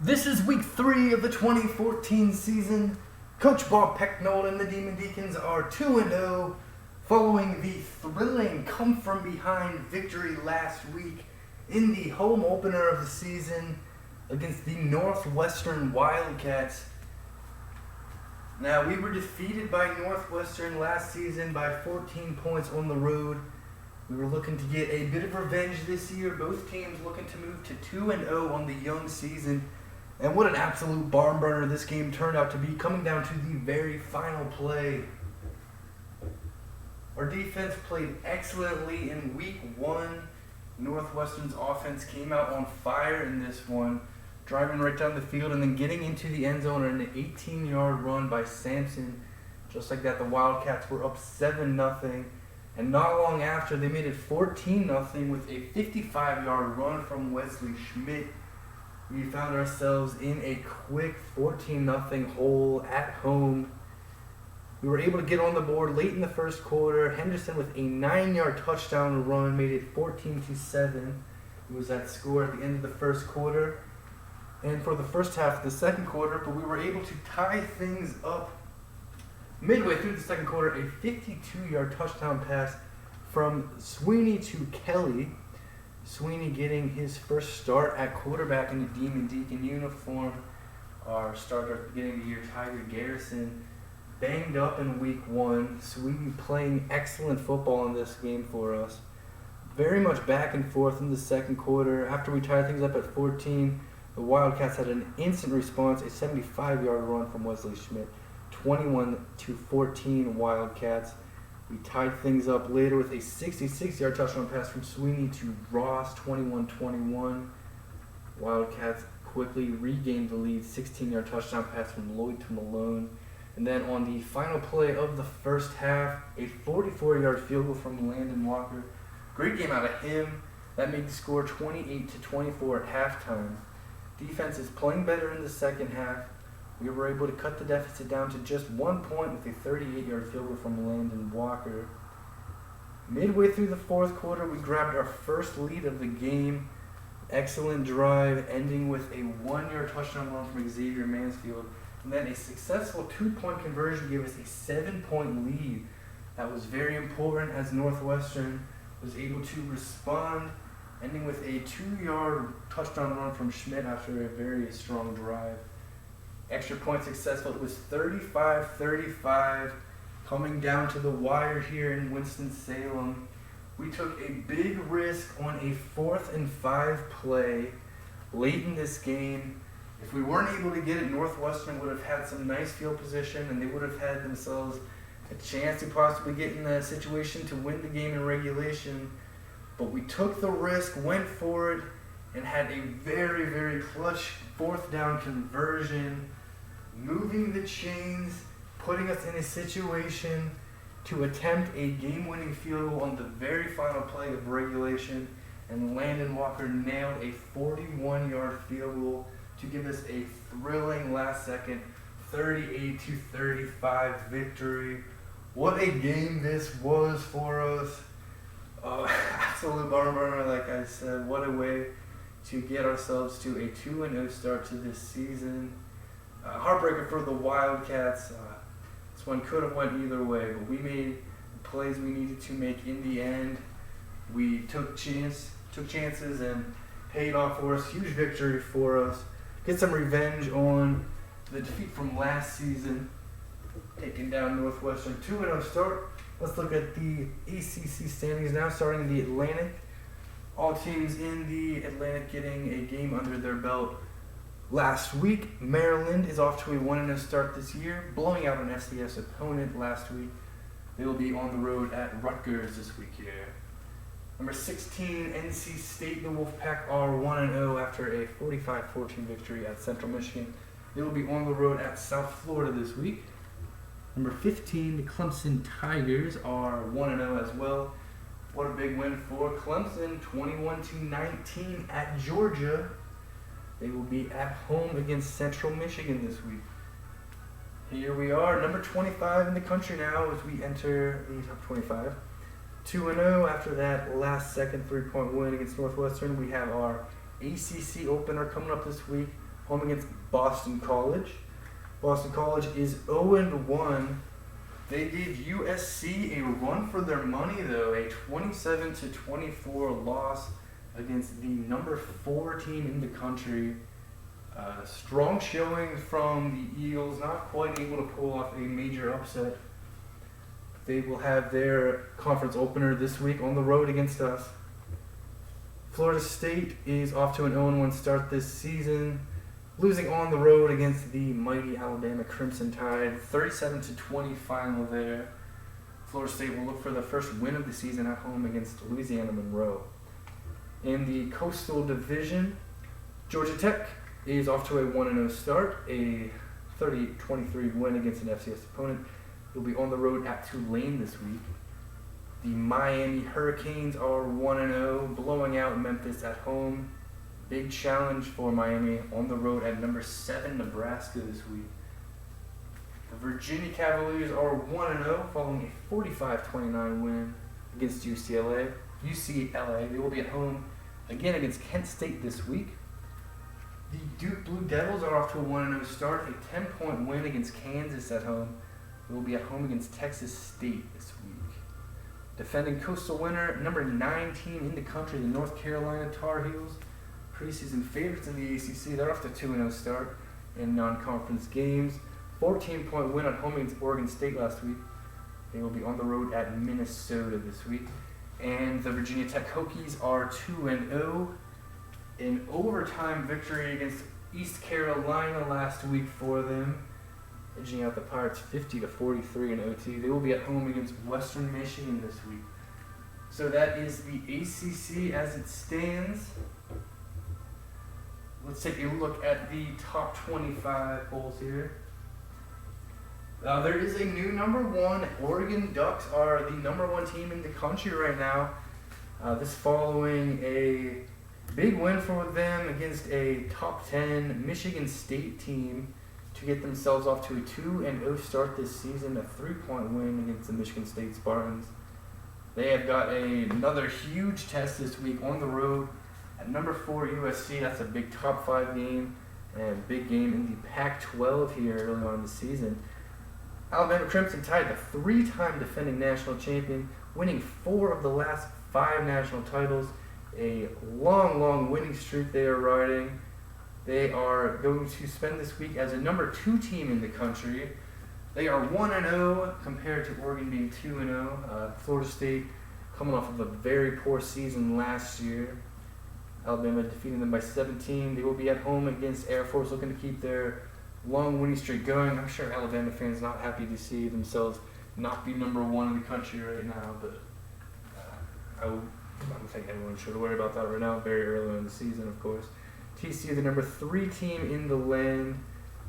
This is week 3 of the 2014 season. Coach Bob Pecknold and the Deacons are 2-0 following the thrilling come-from-behind victory last week in the home opener of the season against the Northwestern Wildcats. Now, we were defeated by Northwestern last season by 14 points on the road. We were looking to get a bit of revenge this year. Both teams looking to move to 2-0 on the young season. And what an absolute barn burner this game turned out to be, coming down to the very final play. Our defense played excellently in week 1. Northwestern's offense came out on fire in this one, driving right down the field and then getting into the end zone on an 18-yard run by Sampson. Just like that, the Wildcats were up 7-0. And not long after, they made it 14-0 with a 55-yard run from Wesley Schmidt. We found ourselves in a quick 14-0 hole at home. We were able to get on the board late in the first quarter. Henderson with a 9-yard touchdown run made it 14-7. It was that score at the end of the first quarter. And for the first half of the second quarter, but we were able to tie things up midway through the second quarter. A 52-yard touchdown pass from Sweeney to Kelly. Sweeney getting his first start at quarterback in the Deacon uniform. Our starter at the beginning of the year, Tiger Garrison, banged up in week 1. Sweeney playing excellent football in this game for us. Very much back and forth in the second quarter. After we tied things up at 14, the Wildcats had an instant response, a 75-yard run from Wesley Schmidt. 21-14 Wildcats. We tied things up later with a 66-yard touchdown pass from Sweeney to Ross, 21-21. Wildcats quickly regained the lead, 16-yard touchdown pass from Lloyd to Malone. And then on the final play of the first half, a 44-yard field goal from Landon Walker. Great game out of him. That made the score 28-24 at halftime. Defense is playing better in the second half. We were able to cut the deficit down to just 1 point with a 38-yard field goal from Landon Walker. Midway through the fourth quarter, we grabbed our first lead of the game. Excellent drive, ending with a 1-yard touchdown run from Xavier Mansfield. And then a successful 2-point conversion gave us a 7-point lead. That was very important as Northwestern was able to respond, ending with a 2-yard touchdown run from Schmidt after a very strong drive. Extra point successful. It was 35-35, coming down to the wire here in Winston-Salem. We took a big risk on a 4th and 5 play late in this game. If we weren't able to get it, Northwestern would have had some nice field position and they would have had themselves a chance to possibly get in the situation to win the game in regulation. But we took the risk, went for it, and had a very, very clutch 4th down conversion, moving the chains, putting us in a situation to attempt a game-winning field goal on the very final play of regulation, and Landon Walker nailed a 41-yard field goal to give us a thrilling last-second 38-35 victory. What a game this was for us. Absolute barn burner, like I said. What a way to get ourselves to a 2-0 start to this season. Heartbreaker for the Wildcats. This one could have went either way, but we made the plays we needed to make in the end. We took chances and paid off for us. Huge victory for us. Get some revenge on the defeat from last season, taking down Northwestern. 2-0 start. Let's look at the ACC standings now, starting in the Atlantic. All teams in the Atlantic getting a game under their belt last week. Maryland is off to a 1-0 start this year, blowing out an FCS opponent last week. They will be on the road at Rutgers this week here. Number 16, NC State. The Wolfpack are 1-0 after a 45-14 victory at Central Michigan. They will be on the road at South Florida this week. Number 15, the Clemson Tigers are 1-0 as well. What a big win for Clemson, 21-19 at Georgia. They will be at home against Central Michigan this week. Here we are, number 25 in the country now as we enter the top 25. 2-0 after that last second 3-point win against Northwestern. We have our ACC Opener coming up this week. home against Boston College. Boston College is 0-1. They gave USC a run for their money, though, a 27-24 loss against the number 4 team in the country. Strong showing from the Eagles, not quite able to pull off a major upset. They will have their conference opener this week on the road against us. Florida State is off to an 0-1 start this season, losing on the road against the mighty Alabama Crimson Tide, 37-20 final there. Florida State will look for the first win of the season at home against Louisiana Monroe. In the Coastal Division, Georgia Tech is off to a 1-0 start, a 38-23 win against an FCS opponent. They'll be on the road at Tulane this week. The Miami Hurricanes are 1-0, blowing out Memphis at home. Big challenge for Miami on the road at number 7 Nebraska this week. The Virginia Cavaliers are 1-0 following a 45-29 win against UCLA. They will be at home again against Kent State this week. The Duke Blue Devils are off to a 1-0 start, a 10-point win against Kansas at home. They will be at home against Texas State this week. Defending Coastal winner, number 9 team in the country, the North Carolina Tar Heels, preseason favorites in the ACC. They're off to a 2-0 start in non-conference games. 14-point win at home against Oregon State last week. They will be on the road at Minnesota this week. And the Virginia Tech Hokies are 2-0. An overtime victory against East Carolina last week for them, edging out the Pirates 50-43 in OT. They will be at home against Western Michigan this week. So that is the ACC as it stands. Let's take a look at the top 25 polls here. There is a new number 1. Oregon Ducks are the number 1 team in the country right now. This following a big win for them against a top 10 Michigan State team to get themselves off to a 2-0 start this season, a 3-point win against the Michigan State Spartans. They have got another huge test this week on the road at number 4 USC. That's a big top 5 game and big game in the Pac-12 here early on in the season. Alabama Crimson Tide, the 3-time defending national champion, winning 4 of the last 5 national titles. A long winning streak they are riding. They are going to spend this week as a number 2 team in the country. They are 1-0 compared to Oregon being 2-0. Florida State coming off of a very poor season last year. Alabama defeating them by 17. They will be at home against Air Force, looking to keep their long winning streak going. I'm sure Alabama fans not happy to see themselves not be number 1 in the country right now, but I don't think everyone should worry about that right now. Very early in the season, of course. TCU, the number 3 team in the land.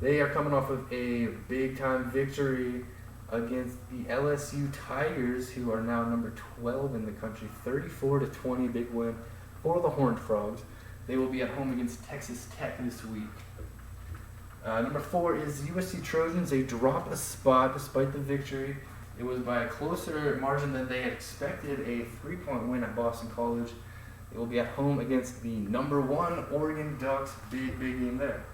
They are coming off of a big-time victory against the LSU Tigers, who are now number 12 in the country. 34-20, big win for the Horned Frogs. They will be at home against Texas Tech this week. Number 4 is USC Trojans. They drop a spot despite the victory. It was by a closer margin than they had expected, a 3-point win at Boston College. They will be at home against the number 1 Oregon Ducks. Big game there.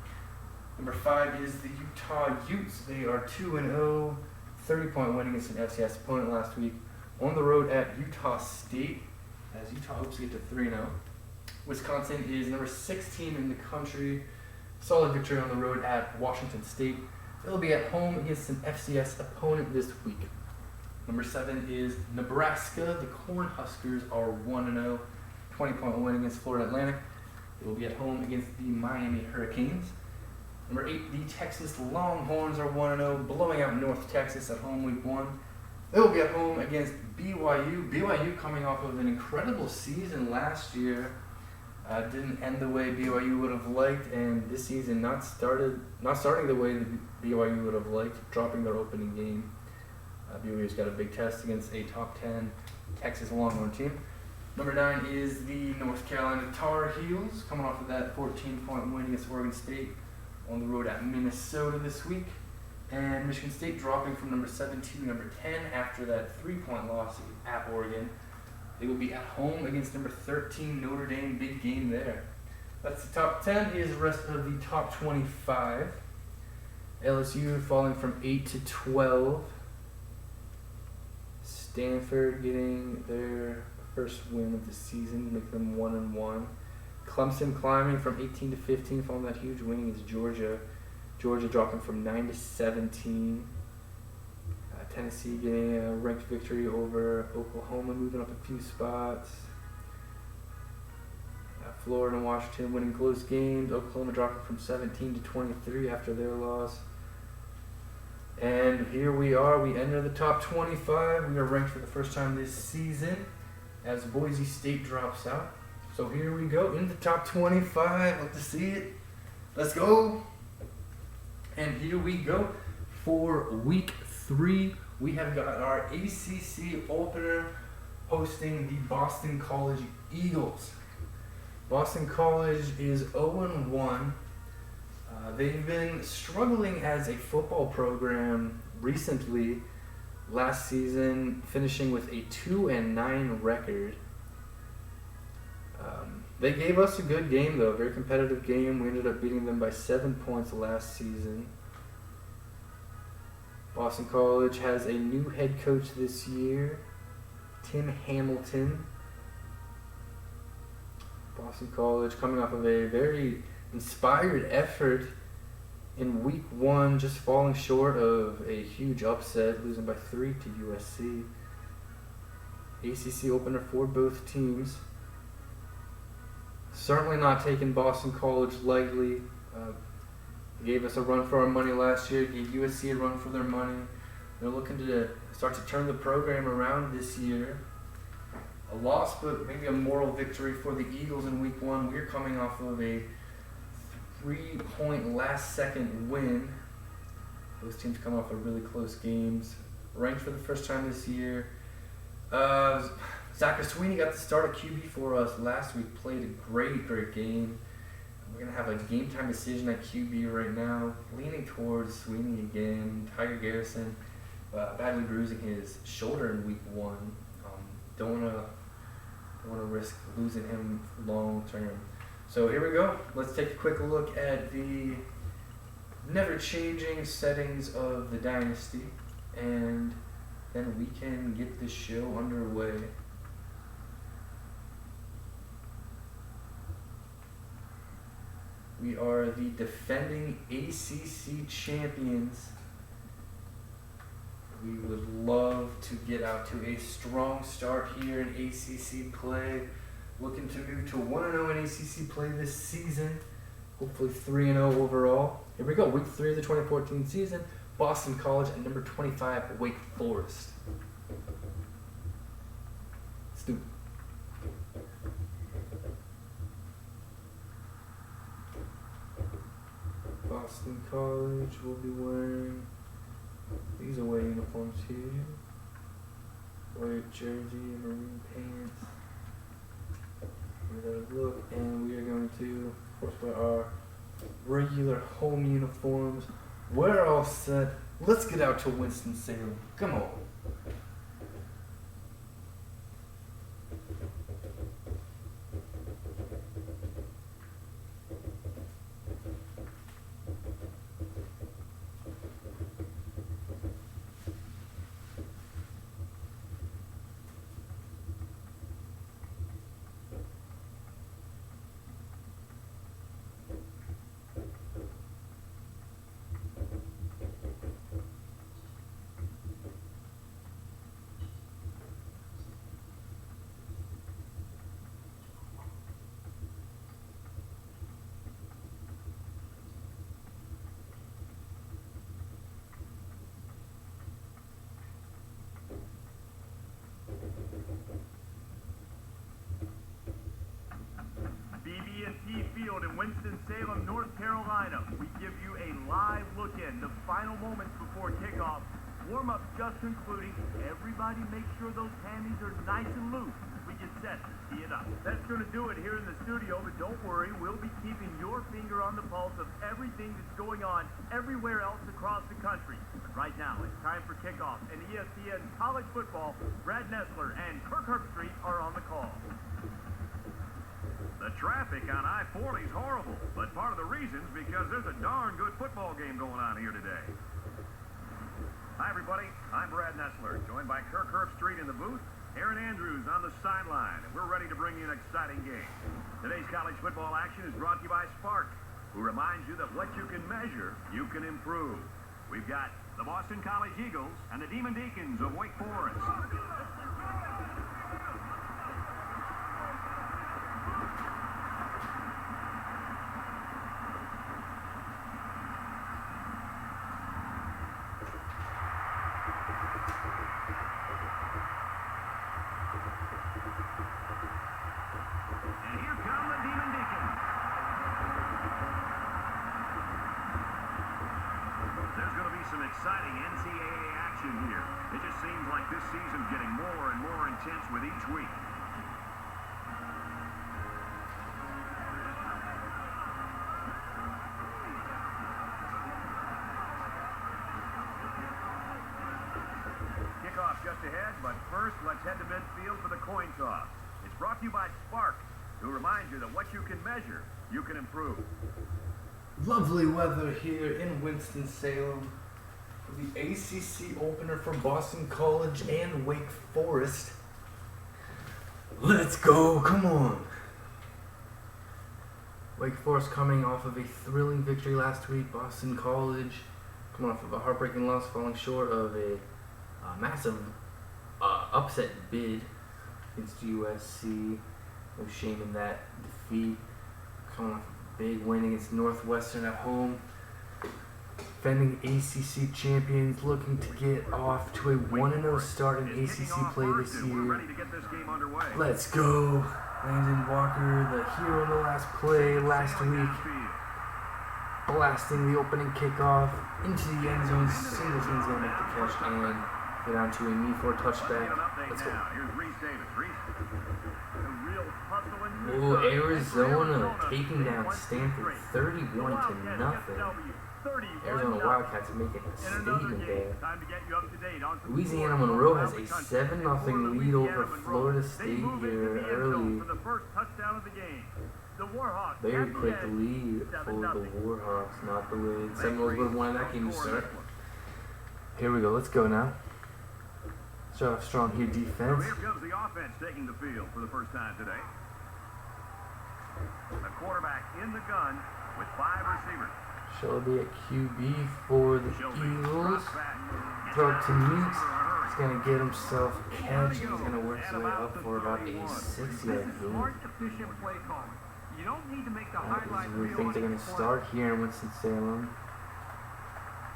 Number 5 is the Utah Utes. They are 2-0, 30-point win against an FCS opponent last week on the road at Utah State, as Utah hopes to get to 3-0. Wisconsin is number 6 team in the country. Solid victory on the road at Washington State. They'll be at home against an FCS opponent this week. Number 7 is Nebraska. The Cornhuskers are 1-0, 20-point win against Florida Atlantic. They will be at home against the Miami Hurricanes. Number 8, the Texas Longhorns are 1-0, blowing out North Texas at home week 1. They will be at home against BYU. BYU coming off of an incredible season last year. Didn't end the way BYU would have liked, and this season not starting the way that BYU would have liked, dropping their opening game. BYU's got a big test against a top 10 Texas Longhorn team. Number 9 is the North Carolina Tar Heels, coming off of that 14-point win against Oregon State on the road at Minnesota this week. And Michigan State dropping from number 7 to number 10 after that 3-point loss at Oregon. They will be at home against number 13 Notre Dame. Big game there. That's the top 10. Here's the rest of the top 25. LSU falling from 8 to 12. Stanford getting their first win of the season, making them 1-1. Clemson climbing from 18 to 15, following that huge win against Georgia. Georgia dropping from 9 to 17. Tennessee getting a ranked victory over Oklahoma, moving up a few spots. Florida and Washington winning close games. Oklahoma dropping from 17 to 23 after their loss. And here we are. We enter the top 25. We are ranked for the first time this season as Boise State drops out. So here we go in the top 25. Love to see it. Let's go. And here we go for week 3. We have got our ACC Opener hosting the Boston College Eagles. Boston College is 0-1. They've been struggling as a football program recently. Last season, finishing with a 2-9 record. They gave us a good game, though, a very competitive game. We ended up beating them by 7 points last season. Boston College has a new head coach this year, Tim Hamilton. Boston College coming off of a very inspired effort in week 1, just falling short of a huge upset, losing by 3 to USC. ACC opener for both teams. Certainly not taking Boston College lightly. Gave us a run for our money last year, gave USC a run for their money. They're looking to start to turn the program around this year. A loss, but maybe a moral victory for the Eagles in week 1. We're coming off of a 3-point last-second win. Those teams come off of really close games. Ranked for the first time this year. Zachary Sweeney got the start at QB for us last week. Played a great game. We're going to have a game-time decision at QB right now. Leaning towards Sweeney again. Tiger Garrison badly bruising his shoulder in week 1. Don't want to risk losing him long-term. So here we go. Let's take a quick look at the never-changing settings of the dynasty, and then we can get this show underway. We are the defending ACC champions. We would love to get out to a strong start here in ACC play. Looking to move to 1-0 in ACC play this season. Hopefully 3-0 overall. Here we go, week 3 of the 2014 season. Boston College at number 25, Wake Forest. Let's do it. Boston College will be wearing these away uniforms here. White jersey, maroon pants. Give that a look, and we are going to, of course, wear our regular home uniforms. We're all set. Let's get out to Winston-Salem. Come on. BB&T Field in Winston-Salem, North Carolina. We give you a live look in the final moments before kickoff. Warm-up just concluding. Everybody make sure those panties are nice and loose as we get set to tee it up. That's going to do it here in the studio, but don't worry, we'll be keeping your finger on the pulse of everything that's going on everywhere else across the country. But right now, it's time for kickoff, and ESPN College Football, Brad Nessler and Kirk Herbstreit are on the call. The traffic on I-40 is horrible, but part of the reason's because there's a darn good football game going on here today. Hi, everybody. I'm Brad Nessler, joined by Kirk Herbstreit in the booth, Aaron Andrews on the sideline, and we're ready to bring you an exciting game. Today's college football action is brought to you by Spark, who reminds you that what you can measure, you can improve. We've got the Boston College Eagles and the Deacons of Wake Forest. Some exciting NCAA action here. It just seems like this season's getting more and more intense with each week. Kickoff just ahead, but first let's head to midfield for the coin toss. It's brought to you by Spark, who reminds you that what you can measure, you can improve. Lovely weather here in Winston-Salem. The ACC Opener for Boston College and Wake Forest. Let's go, come on. Wake Forest coming off of a thrilling victory last week. Boston College coming off of a heartbreaking loss, falling short of a massive upset bid against USC. No shame in that defeat. Coming off a big win against Northwestern at home. Defending ACC champions, looking to get off to a 1-0 start in ACC play this year. Let's go. Landon Walker, the hero in the last play last week. Blasting the opening kickoff into the end zone. Singleton's going to make the catch and get on to a me for a touchback. Let's go. Oh, Arizona taking down Stanford 31-0. Arizona Wildcats making a statement there. Louisiana Monroe has a 7-0 lead over Florida State here early. Very quick lead for the Warhawks, not the Wiz. Seminoles would have won that game to start. Here we go, let's go now. Start off strong here, defense. Here comes the offense taking the field for the first time today. The quarterback in the gun with 5 receivers. Shelby at QB for the Eagles. Throw it to Meeks. He's going to get himself a catch. He's going to work his way up for about a 6-yard boot. We think they're going to start here in Winston-Salem.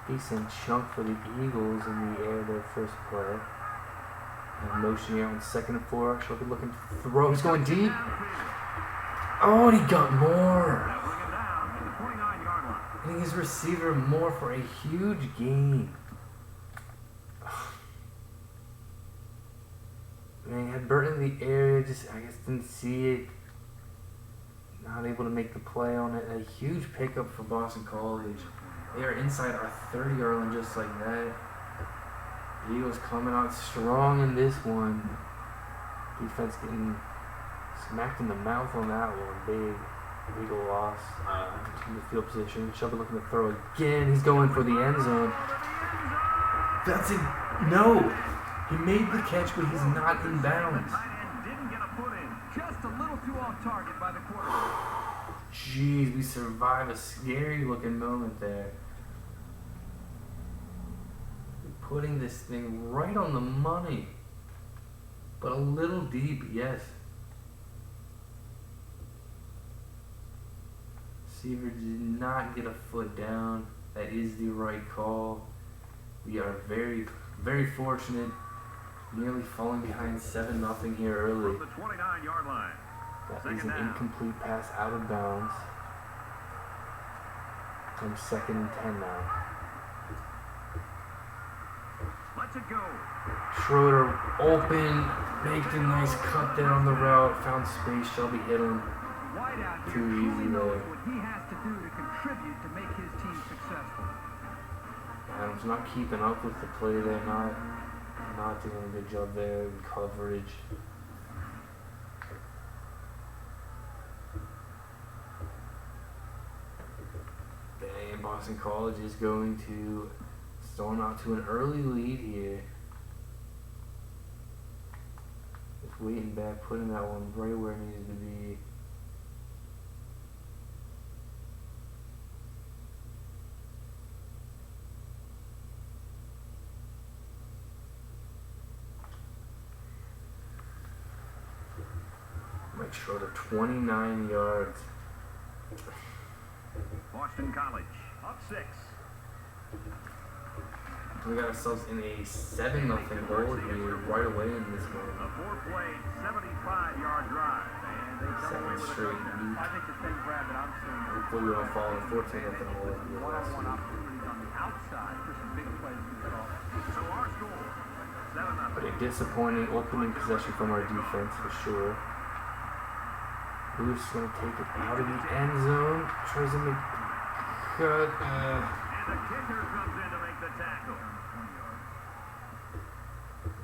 Decent chunk for the Eagles in the air their first play. And motion here on 2nd and 4. Shelby looking to throw. He's going deep. Oh, and he got more. Hitting his receiver more for a huge gain. Man, had Burton in the area, just I guess didn't see it. Not able to make the play on it. A huge pickup for Boston College. They are inside our 30-yard line just like that. The Eagles coming out strong in this one. Defense getting smacked in the mouth on that one. Big Eagle loss in the field position. Shelby looking to throw again. He's going for the end zone. That's it. No. He made the catch, but he's not in bounds. Just a little too off target by the quarterback. Jeez, we survived a scary looking moment there. Putting this thing right on the money. But a little deep, yes. Receiver did not get a foot down. That is the right call. We are very, very fortunate. Nearly falling behind 7-0 here early. From the 29-yard line. That is an incomplete pass out of bounds. From 2nd and 10 now. Let's it go. Schroeder open, make a nice cut there on the route, found space. Shelby hit him. Too easy there. What he has to do to contribute to make his team successful. Adams not keeping up with the play there, not doing a good job there in coverage. Boston College is going to storm out to an early lead here. Just waiting back, putting that one right where it needed to be. Make sure to 29 yards. Boston College up 6. We got ourselves in a 7-0 goal here right away in this game. A 4-play, 75-yard drive, and they come away with a touchdown. I think the thing, Brad, that I'm seeing is Hopefully we don't fall in 14 nothing hole like we did last one-on-one week. opportunities on the outside for some big plays to get off. So our score, 7-0. But a disappointing opening possession from our defense for sure. Who's going to take it out of the end zone? Tries to make cut. And the kicker comes in to make the tackle.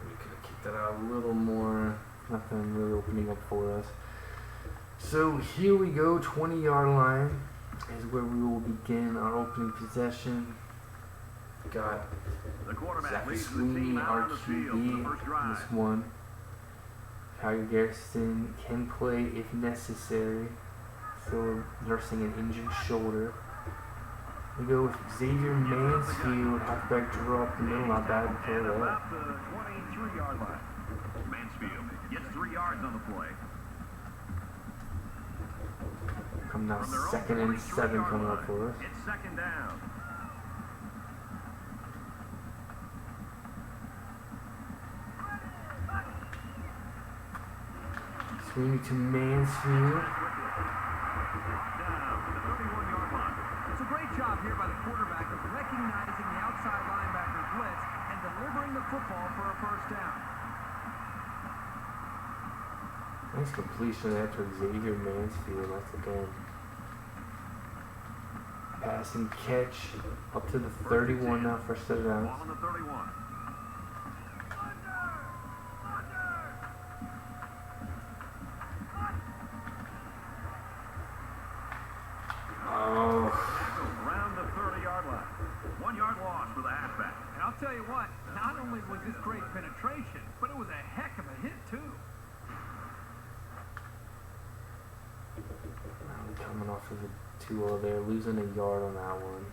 We could have kicked that out a little more. Nothing really opening up for us. So here we go. 20-yard line is where we will begin our opening possession. Got The quarterback Zach leads the Sweeney, team out our on the field for the QB, first in drive. this one. Tiger Garrison can play if necessary, still nursing an injured shoulder. We go with Xavier Mansfield, halfback draw up the middle, not bad play And there. about the 23-yard line. Mansfield gets 3 yards on the play. Come now, From their own 2nd and 7 23-yard coming line, up for us. It's 2nd down. Sweeney to Mansfield. Down to the 31-yard line. It's a great job here by the quarterback of recognizing the outside linebacker blitz and delivering the football for a first down. Nice completion after Xavier Mansfield. That's again. Pass and catch up to the 31 now, first set of Ball downs. on the 31. Oh, Around the 30-yard line. 1 yard loss for the halfback. And I'll tell you what, not only was this great penetration, but it was a heck of a hit too. coming off of the 2-0 there, losing a yard on that one.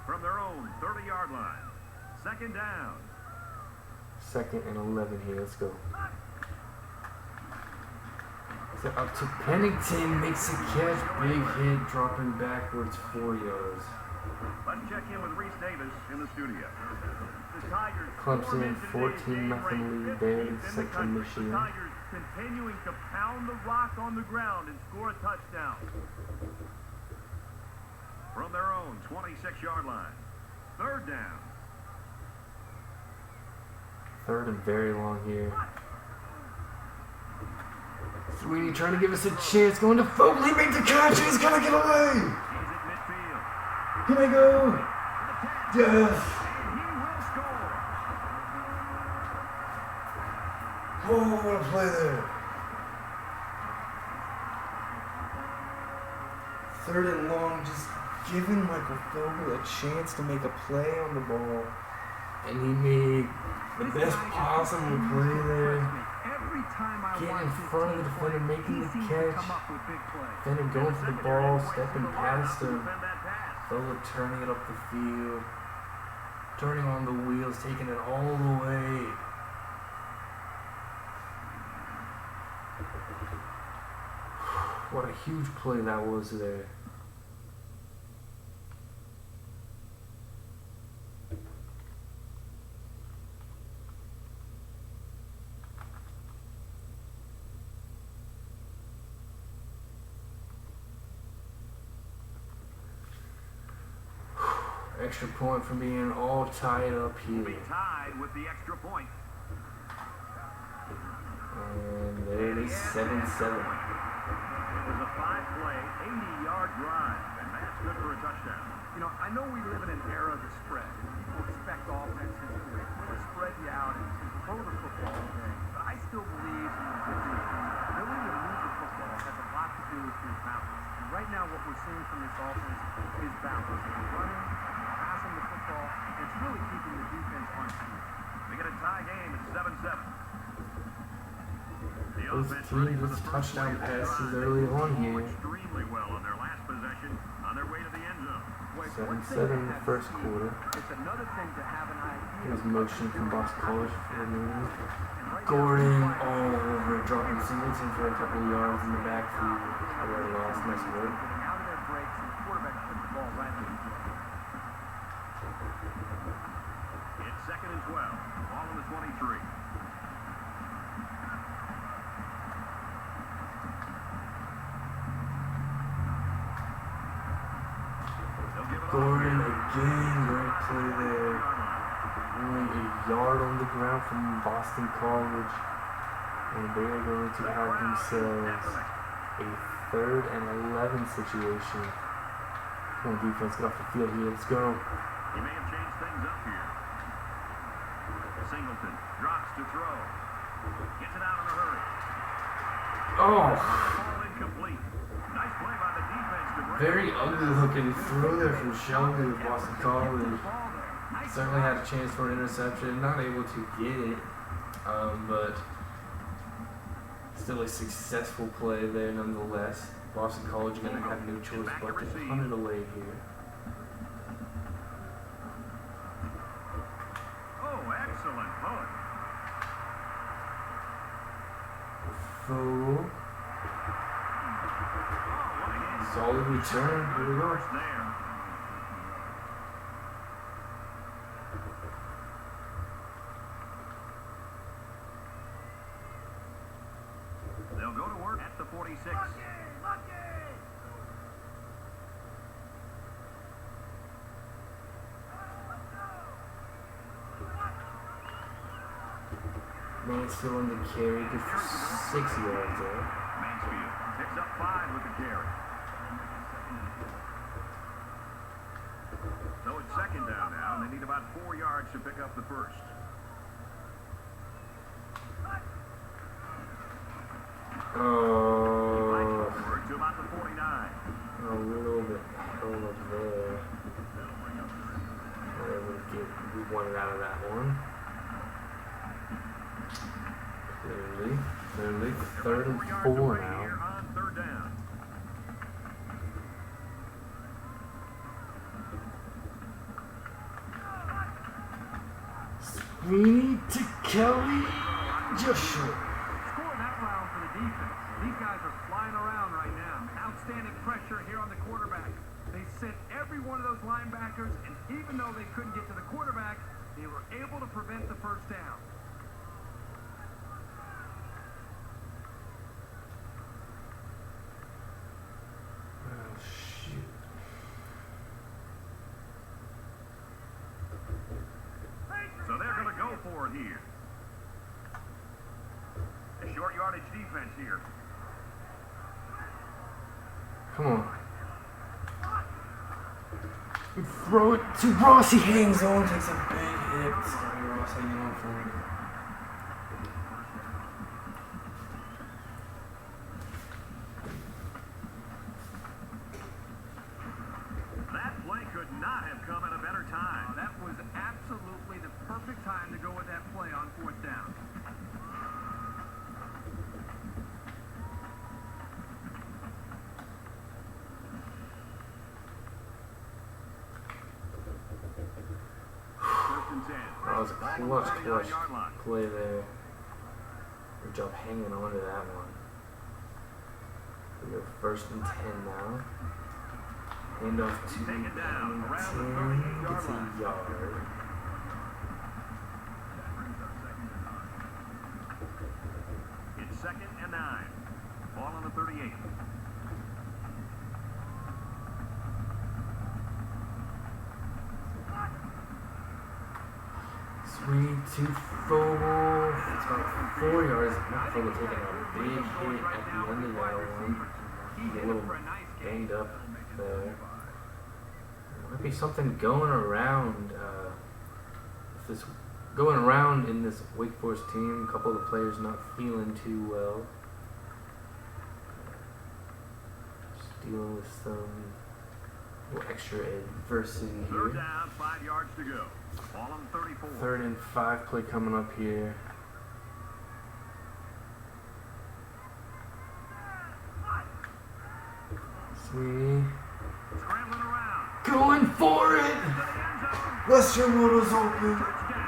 From their own 30-yard line. 2nd down. 2nd and 11 here. Let's go. So up to Pennington, makes a catch, big hit, dropping backwards 4 yards. Let's check in with Reese Davis in the studio. The Tigers Clemson 14-0 lead there in Central Michigan. The Tigers continuing to pound the rock on the ground and score a touchdown. From their own 26-yard line. 3rd down. 3rd and very long here. Sweeney trying to give us a chance, going to Foley, make the catch, he's gonna get away! He's at midfield. Can I go? Yes! And he will score. Oh, what a play there. 3rd and long, just giving Michael Fogel a chance to make a play on the ball. And he made the best possible play there. Getting in front of the defender, making the catch. Defender going for the ball, stepping past him. Fogel turning it up the field. Turning on the wheels, taking it all the way. What a huge play that was there. Extra point from being all tied up Will here. be tied with the extra point. And there it is, 7-7. It was a 5-play, 80-yard drive, and that's good for a touchdown. You know, I know we live in an era of the spread. People expect offenses to spread you out and throw the football away. But I still believe the ability to move the football has a lot lot to do with his balance. And right now, what we're seeing from this offense is balance. They're running, passing the football, and it's really keeping the defense on speed. They get a tie game at 7-7. Both teams with touchdown passes early on here. Extremely well on their last possession on their way to the end zone. 7-7 in the first quarter. It's another thing to have an idea. Here's motion from Boston College for the move. Gordon all over, dropping Singleton for a couple of yards in the backfield. Already lost, nice work. Getting out of their breaks, and the quarterback put the ball right in the play. It's 2nd and 12. Ball on the 23. Gordon again, great play there. Only a yard on the ground from Boston College. And they are going to have themselves a 3rd and 11 situation. Come on, defense, get off the field here. Let's go. He may have changed things up here. Singleton drops to throw. Gets it out in a hurry. Oh! Ball incomplete. Nice play by the defense to break. Very ugly looking throw there from Shelby with Boston College. Certainly had a chance for an interception. Not able to get it. But still a successful play there nonetheless. Boston College going to have no choice but to punt it away here. Oh, excellent punt. Full. Solid return. Here we go. There. They'll go to work at the 46. Mansfield on the carry, good for 6 yards there. Mansfield picks up 5 with the carry. So it's 2nd down now, and they need about 4 yards to pick up the first. Oh, To about the 49. a little bit held up there. We're able to get, we wanted out of that one. Clearly, 3rd and 4 now. Here on 3rd down. Sweeney to Kelly, just short. Scoring that round for the defense. These guys are flying around right now. Outstanding pressure here on the quarterback. They sent every one of those linebackers, and even though they couldn't get to the quarterback, they were able to prevent the first down. Oh, shoot. So they're going to go for it here. A short yardage defense here. Come on. We throw it to Ross. He hangs on, takes a big hit. Sorry, Ross, hanging on for it. That play could not have come at a better time. That was absolutely the perfect time to go with that play on 4th down. That was a clutch play there. Good job hanging on to that one. We go 1st and 10 now. Handoff to Pennington. Gets a yard. It's 2nd and 9. Ball on the 38. Sweeney to Fogel. It's about 4 yards. Fogel taking a big hit at the end of that one. He's a little banged up there. There might be something going around. In this Wake Forest team. A couple of the players not feeling too well. dealing with some little extra adversity Third here. down, 5 yards to go. Ball on 34. 3rd and 5 play coming up here. Sweeney Scrambling around. going for it. To the end zone. Westernwood was open.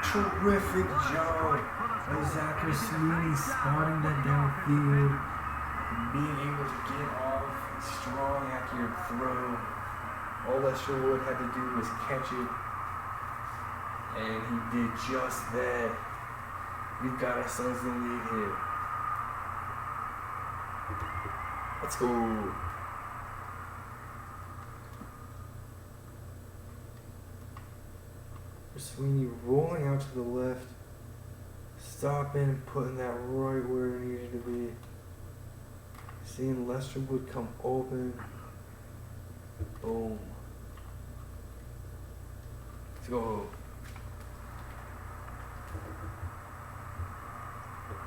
Terrific job by Zachary Sweeney spotting that downfield and being able to get off a strong, accurate throw. All Westernwood had to do was catch it, and he did just that. We've got ourselves in the lead here. Let's go. Sweeney rolling out to the left, stopping and putting that right where it needed to be. Seeing Lesterwood come open. Boom. Let's go.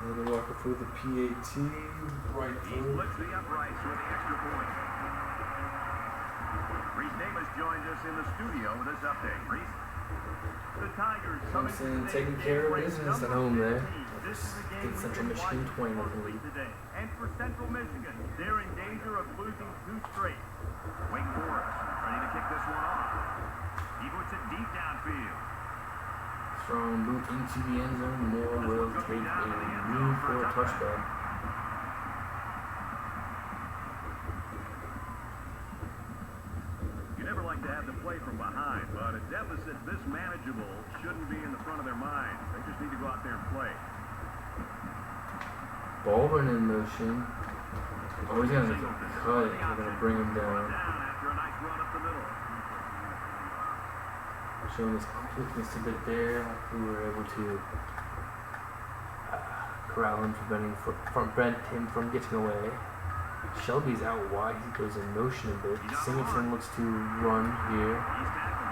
And then walking through the PAT, right He through. splits the uprights with the extra point. Reese Davis joins us in the studio with this update. Reese? The Tigers coming Thompson today taking care of ranked business at number home there. 15. This is the game Against we've Central been Michigan, watching 20 closely lead. today. And for Central Michigan, they're in danger of losing 2 straight. Wake Forest ready to kick this one off. He puts it deep downfield. From boot into the end zone, Moore will take a knee for a touchdown. You never like to have to play from behind, but a deficit this manageable shouldn't be in the front of their minds. They just need to go out there and play. Baldwin in motion. Oh, he's gonna make a cut. They're gonna bring him down. After a nice run up the middle. Showing his quickness a bit there. We were able to corral him, prevent him from getting away. Shelby's out wide. He goes in motion a bit. Singleton looks to run here.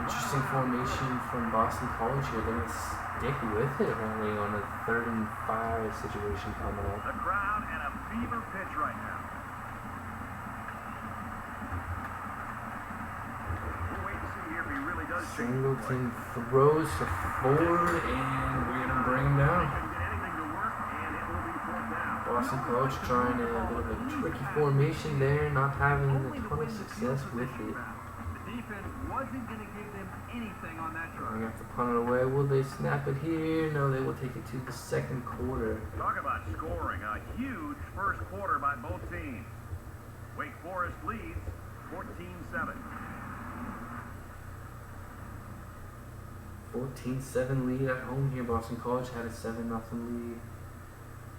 Interesting formation from Boston College here. They're going to stick with it apparently on a 3rd and 5 situation coming up. The crowd at a fever pitch right now. We'll wait to see here if he really does change the play. Singleton throws to Ford, and we're going to bring him They down. couldn't get anything to work, and it will be 4th down. Boston College trying a bit of a tricky formation there, not having a ton of success with it. The defense wasn't going to give them anything on that Going drive. to have to punt it away. Will they snap it here? No, they will take it to the 2nd quarter. Talk about scoring. A huge first quarter by both teams. Wake Forest leads 14-7. 14-7 lead at home here. Boston College had a 7-0 lead.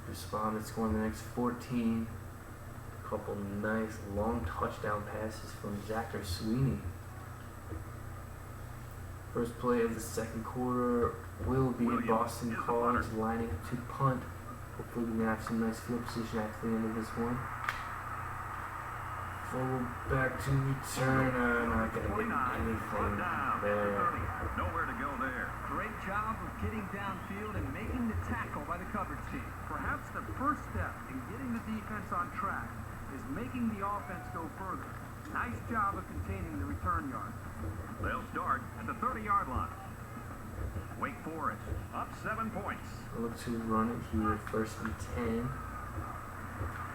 Responded, scoring the next 14. A couple nice long touchdown passes from Zachary Sweeney. First play of the 2nd quarter will be Boston College lining up to punt. Hopefully we can have some nice field position at the end of this one. Full back to return. Not going to get anything there. Nowhere to go there. Great job of getting downfield and making the tackle by the coverage team. Perhaps the first step in getting the defense on track is making the offense go further. Nice job of containing the return yard. They'll start at the 30-yard line. Wake Forest up 7 points. Look to run it here, 1st and 10.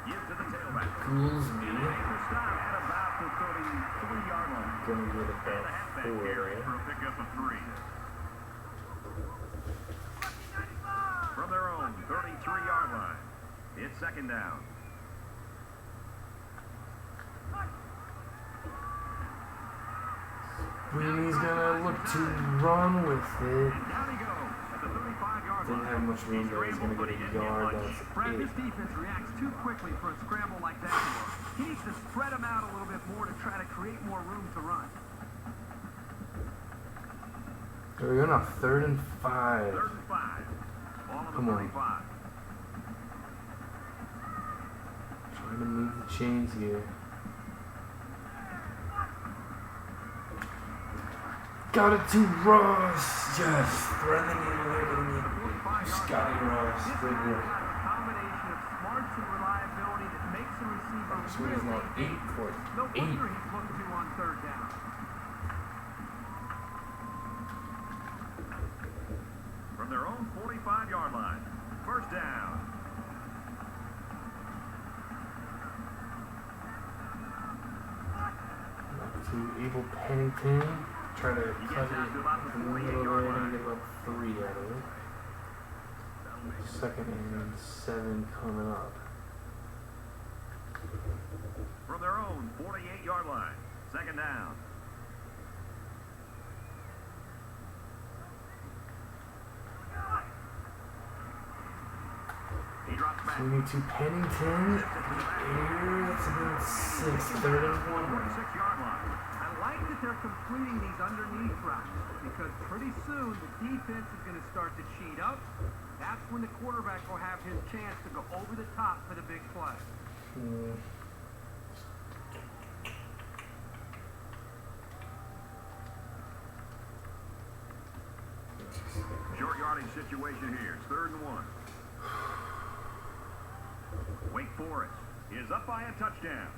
Give to the tailback. Goolsby Extra stop at about the 33-yard line. gonna get it And the back halfback 4 carry there. for a pickup of 3. From their own 33-yard line, it's 2nd down. Sweeney's gonna look to run with it. And down he goes at the 35-yard line. Didn't have much room there. He's gonna get a yard. Brad, this That's it. defense reacts too quickly for a scramble like that. He needs to spread them out a little bit more to try to create more room to run. We're going on 3rd and 5. 3rd and 5. Ball on the Come on. 35. Trying to move the chains here. Got it to Ross. Yes, threading the needle there, getting it. Scotty Ross. Good work. A combination of smarts and reliability that makes the receiver Sweeney's now 8 for No 8. wonder he's looked to on third down. From their own 45-yard line. First down. Back to Abel Pennington. Trying to cut it in the middle there. Gonna get about 3 out of it. 2nd and 7 coming up. From their own 48-yard line. Second down. He drops back. Sweeney to Pennington. That's about 6. 3rd and 1. 46-yard line. I like that they're completing these underneath routes because pretty soon the defense is going to start to cheat up. That's when the quarterback will have his chance to go over the top for the big play. Short yardage situation here. It's 3rd and 1. Wake Forest is up by a touchdown.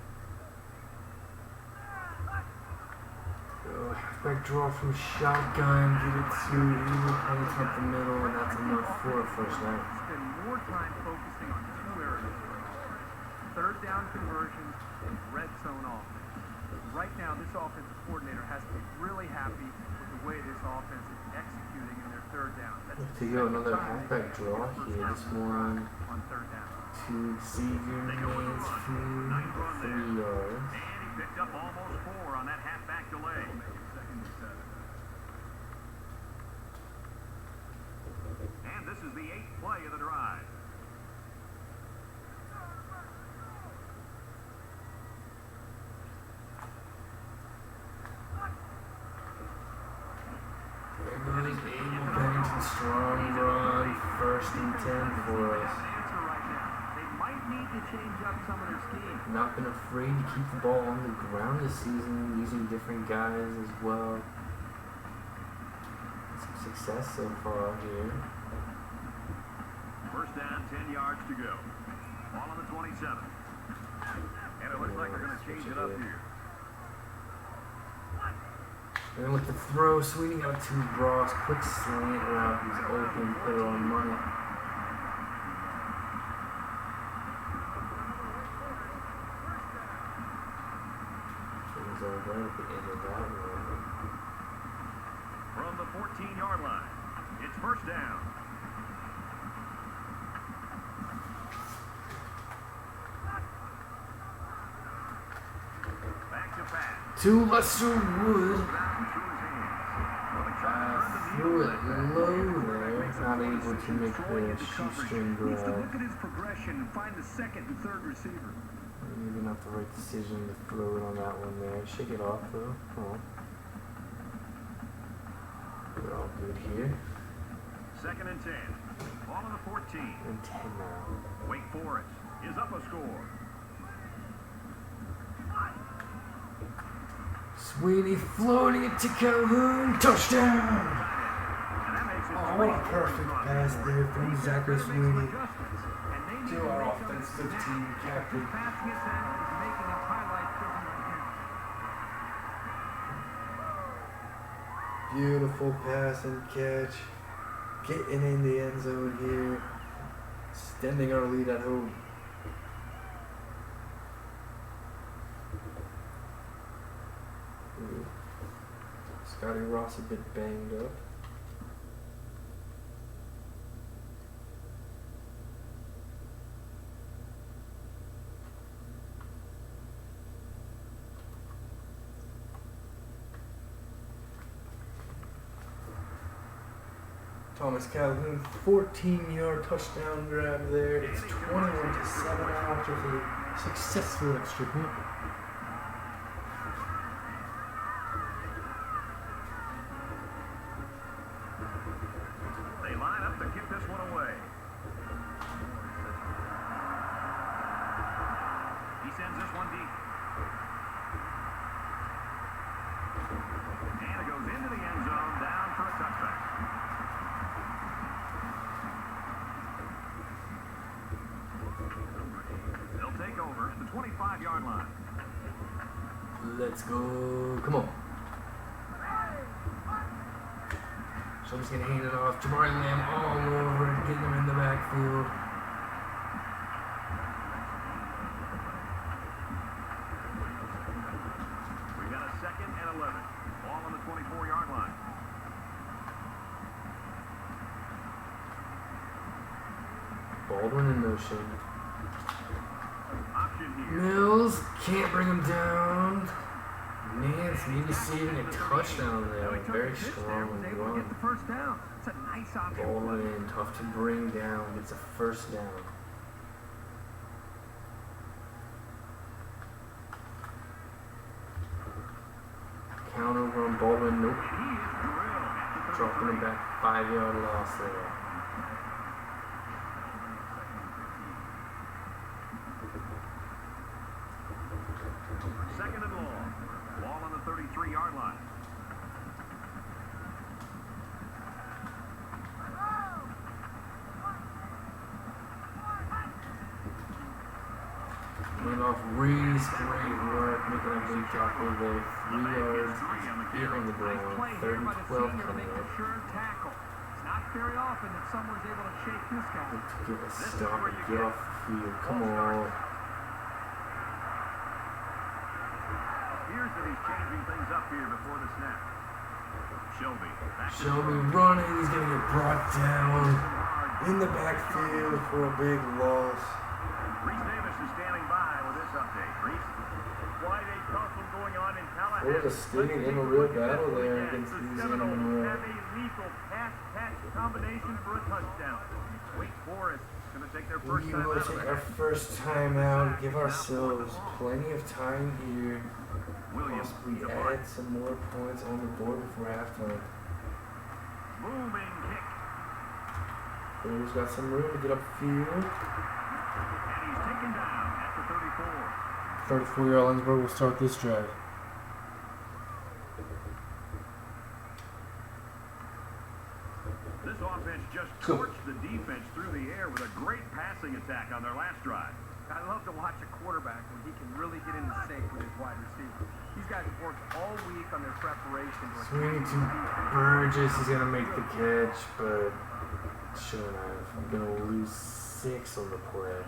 Halfback draw from shotgun. Get it to Abel Pennington up the middle, and that's enough for a first down. Spend more time focusing on 2 areas. Third down conversions and red zone offense. Right now, this offensive coordinator has to be really happy with the way this offense is executing in their third down. That's To go another halfback draw here. This one on third down. to Xavier Mansfield, 3 yards. And he picked up almost 4 on that halfback delay. And this is the 8th play of the drive. There goes Abel Pennington, strong run, 1st and 10 for us. Answer right now. They might need to change up some of their scheme. Not been afraid to keep the ball on the ground this season, using different guys as well. Some success so far here. First down, 10 yards to go. Ball on the 27. And it looks like they're going to change it up here. And with the throw, Sweeney got to Ross. Quick slant route. He's open. Put it on money. Things are right at the end of that one. From the 14-yard line, it's first down. Back to pass. To Lester Wood. Down through his hands. Threw it low there. Not able to make the shoestring Needs to grab. look at his progression and find the second and third receiver. Maybe not the right decision to throw it on that one there. Shake it off though. Oh. We're all good here. 2nd and 10. Ball on the 14. And 10 now. Wake Forest is up a score. Sweeney floating it to Calhoun. Touchdown! And that makes it Oh, what a perfect pass there from Zachary Sweeney to To our offensive team captain. Passing it down is making a highlight film right here. Beautiful pass and catch. Getting in the end zone here. Extending our lead at home. Ooh. Scotty Ross a bit banged up. Thomas Calhoun, 14-yard touchdown grab there. It's 21-7 after a successful extra point. They line up to kick this one away. He sends this one deep. And it goes into the end zone, down for a touchback. They'll take over at the 25-yard 25-yard line. Let's go. Come on. Shelby's going to hand it off. Jabari Lamb all over it, getting him in the backfield. We got a 2nd and 11. Ball on the 24-yard line. Baldwin in motion. Option here. Mills can't bring him down. Nance maybe saving a touchdown there. Very strong run. Get the first down. It's a nice option. Baldwin, tough to bring down. It's a first down. Counter run, Baldwin, nope. Dropping him back, 5-yard loss there. Second and long. Ball on the 33-yard line. Hand off Reese, great work, making a big tackle there. 3 yards, hit on the ground. 3rd and 12 coming up. It's not very often that someone's able to shake this guy. To get a stop and get off the field. Come on. Here's that he's changing things up here before the snap. Shelby. Shelby running, he's going to get brought down in the backfield for a big loss. Reese Davis is standing by with this update. Reese, quite a tussle going on in Tallahassee. Florida State in a real battle there against Louisiana Monroe. Have a lethal pass-catch combination for a touchdown. Wake Forest is going to take their first We time will out. take our first time out, give ourselves plenty of time here. Possibly add some more points on the board before halftime. Moving kick. Forder's got some room to get upfield. And he's taken down at the 34. 34-yard Lensburg will start this drive. This offense just torched the defense through the air with a great passing attack on their last drive. I love to watch a quarterback when he can really get into sync with his wide receiver. These guys have worked all week on their preparation. Swinging to Burgess, he's going to make the catch, but shouldn't have. I'm going to lose 6 on the play.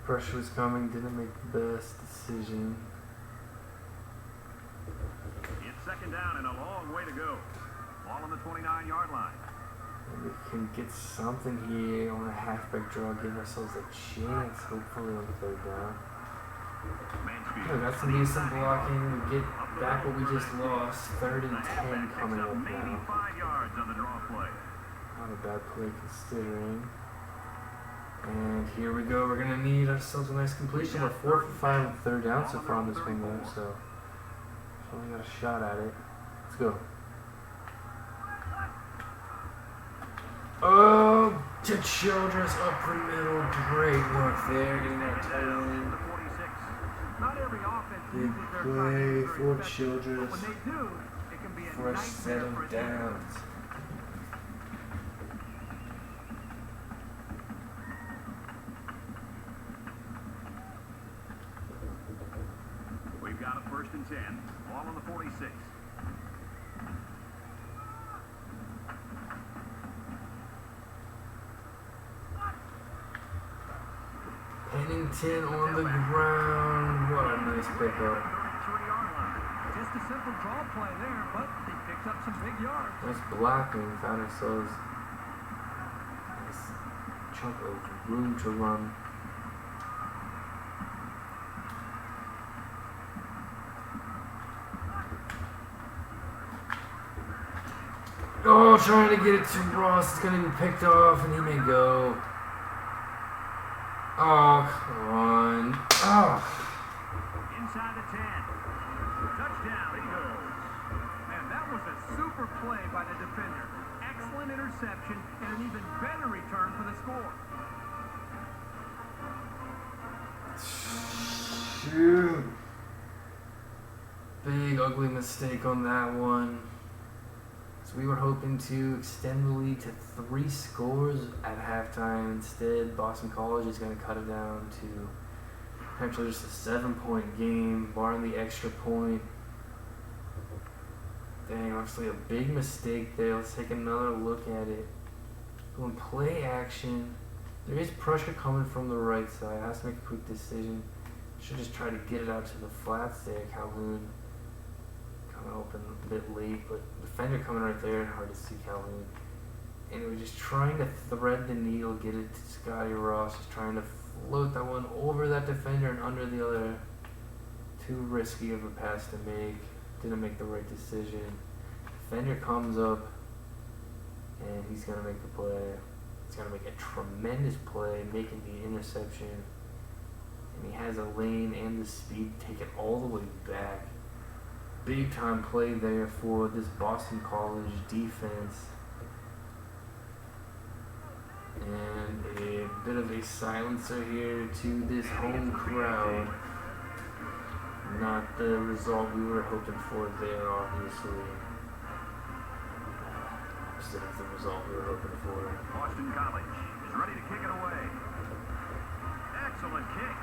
Pressure was coming, didn't make the best decision. It's 2nd down and a long way to go. Ball on the 29-yard line. We can get something here on a halfback draw, give ourselves a chance, hopefully on 3rd down. Yeah, that's some decent blocking. We get back what we just lost. 3rd and 10 coming up maybe now. 5 yards on the draw play. Not a bad play considering. And here we go. We're going to need ourselves a nice completion. We're 4 for 5 on 3rd down so far on this one though, so only got a shot at it. Let's go. Oh, to Childress up the middle. Great work there, getting that tight end. Not every offense Big uses their play tight for ends Childress. when they do, it can be a For a nightmare 7 for a team. downs. We've got a 1st and 10. Ball on the 46. Pennington on the ground. What a nice pickup. 33-yard line. Just a simple draw play there, but they picked up some big yards. Nice blocking. Found ourselves a nice chunk of room to run. Oh, trying to get it to Ross. It's going to be picked off, and he may go. Oh, come on. Oh. Inside the 10. Touchdown, Eagles. Man, that was a super play by the defender. Excellent interception and an even better return for the score. Shoot. Big ugly mistake on that one. So we were hoping to extend the lead to 3 scores at halftime. Instead, Boston College is going to cut it down to potentially just a 7-point game, barring the extra point. Dang, obviously a big mistake there. Let's take another look at it. Going play action. There is pressure coming from the right side. Has to make a quick decision. Should just try to get it out to the flats there. Calhoun coming open a bit late, but defender coming right there. Hard to see Calhoun. And we're just trying to thread the needle, get it to Scotty Ross. Just trying to float that one over that defender and under the other. Too risky of a pass to make. Didn't make the right decision. Defender comes up, and he's going to make the play. He's going to make a tremendous play, making the interception. And he has a lane and the speed to take it all the way back. Big time play there for this Boston College defense. And a bit of a silencer here to this home crowd. Not the result we were hoping for there, obviously. Opposite of the result we were hoping for. Boston College is ready to kick it away. Excellent kick.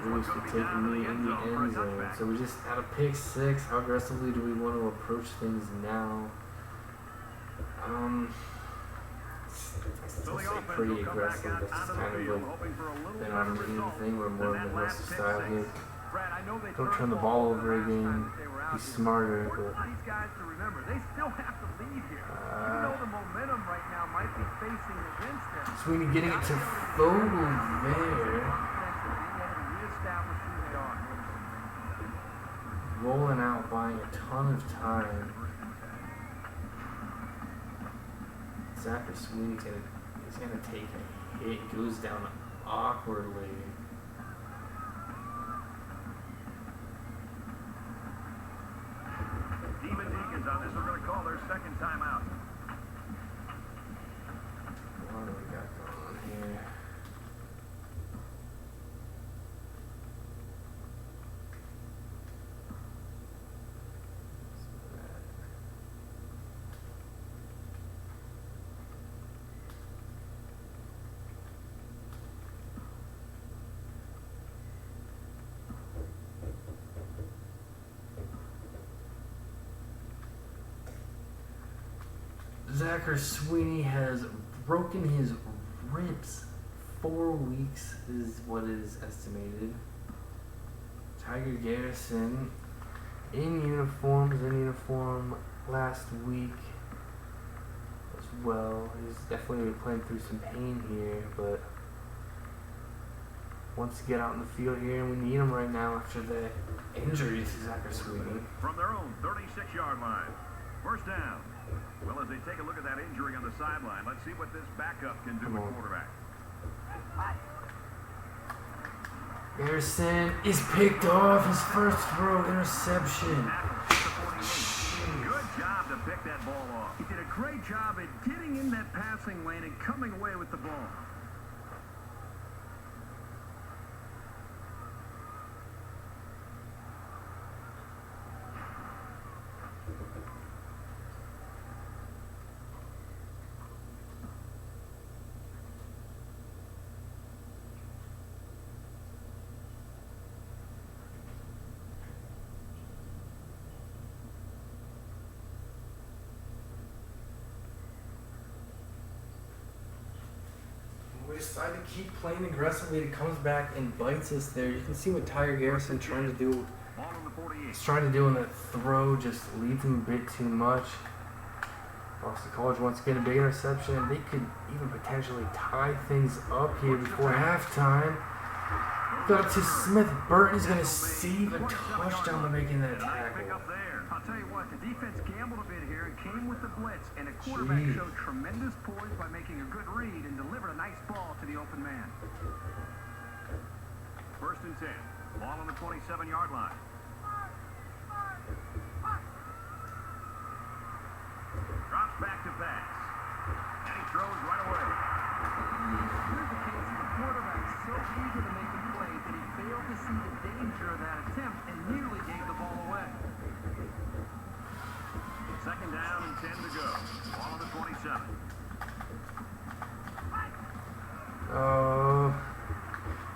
Lewis for taking me in the end zone. So we just had a pick 6. How aggressively do we want to approach things now? I'd say pretty aggressive. That's just kind of like been our main thing. We're more of the West style here. Don't turn the ball over again. Be smarter, but These guys to remember, they still have to lead here. Even though the momentum right now might be facing against them. Sweeney getting it to Vogel there. Rolling out, buying a ton of time. Zachary Sweeney's gonna take a hit, goes down awkwardly. Deacons on this are going to call their second timeout. What do we got going on here? Zachary Sweeney has broken his ribs. 4 weeks is what is estimated. Tiger Garrison in uniform last week as well. He's definitely playing through some pain here, but wants to get out in the field here, and we need him right now after the injury to Zachary Sweeney. From their own 36-yard line. First down. Well, as they take a look at that injury on the sideline, let's see what this backup can do at quarterback. Garrison is picked off. His first throw, interception. Good job to pick that ball off. He did a great job at getting in that passing lane and coming away with the ball. We decide to keep playing aggressively. It comes back and bites us there. You can see what Tiger Garrison trying to do. He's trying to do in that throw, just leaves him a bit too much. Boston College wants to get a big interception. They could even potentially tie things up here before halftime. Got to Smith. Burton is going to save a touchdown by making that tackle. I'll tell you what, the defense gambled a bit here and came with the blitz, and the quarterback showed tremendous poise by making a good read and delivered a nice ball to the open man. First and 10. Ball on the 27-yard line. Drops back to pass. And he throws right away. Here's the case. The quarterback's so eager to make the play that he failed to see the danger of that attempt and nearly gave the ball away. Second down and 10 to go. Ball on the 27.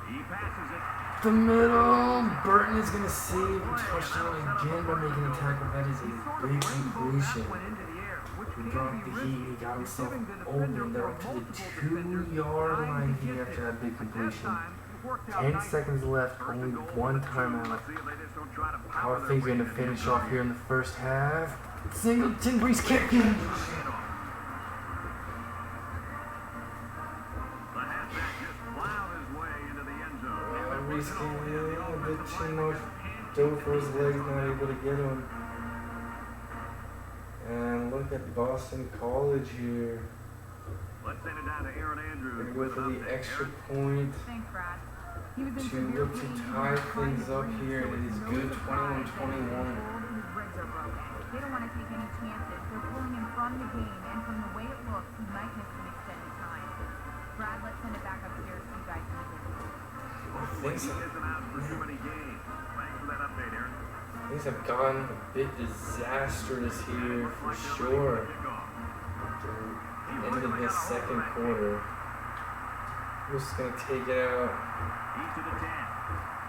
He passes it. The middle. Burton is going to save a touchdown again by making a tackle. That is a big completion. He brought the heat. He got himself open. They're up to the 2-yard line here after that big completion. 10 seconds left. Only one timeout. How are things going to finish off here in the first half? Singleton, Brees kicking. Reese getting a bit too much dough for his legs, not able to get him. And look at Boston College here. Let's send it down to Aaron Andrews. They go for the extra point to look to tie things up here, and it is good, 21-21. They don't want to take any chances. They're pulling him from the game, and from the way it looks, he might miss some extended time. Brad, let's send it back upstairs so you guys can get it. Things have gone a bit disastrous here for sure. End of this second quarter. We're just going to take it out. He's to the 10.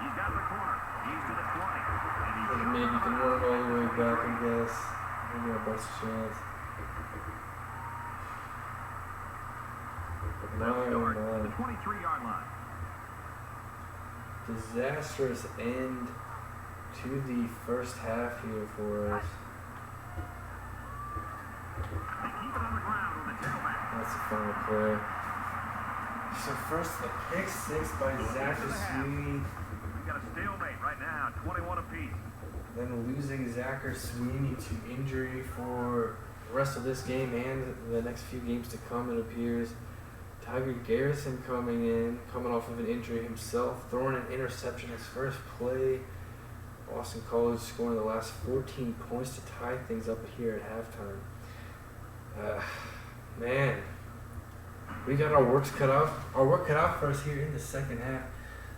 He's got the corner. He's to the 20. And maybe you can run all the way back, I guess. Maybe our best chance. No, the 23-yard line. Disastrous end to the first half here for us. They keep it on the ground on the tailback. That's a final play. So first, the pick six by Zachary Sweeney. We've got a stalemate right now, 21 apiece. Then losing Zachary Sweeney to injury for the rest of this game and the next few games to come, it appears. Tiger Garrison coming off of an injury himself, throwing an interception his first play. Boston College scoring the last 14 points to tie things up here at halftime. Man, we got our work cut out for us here in the second half.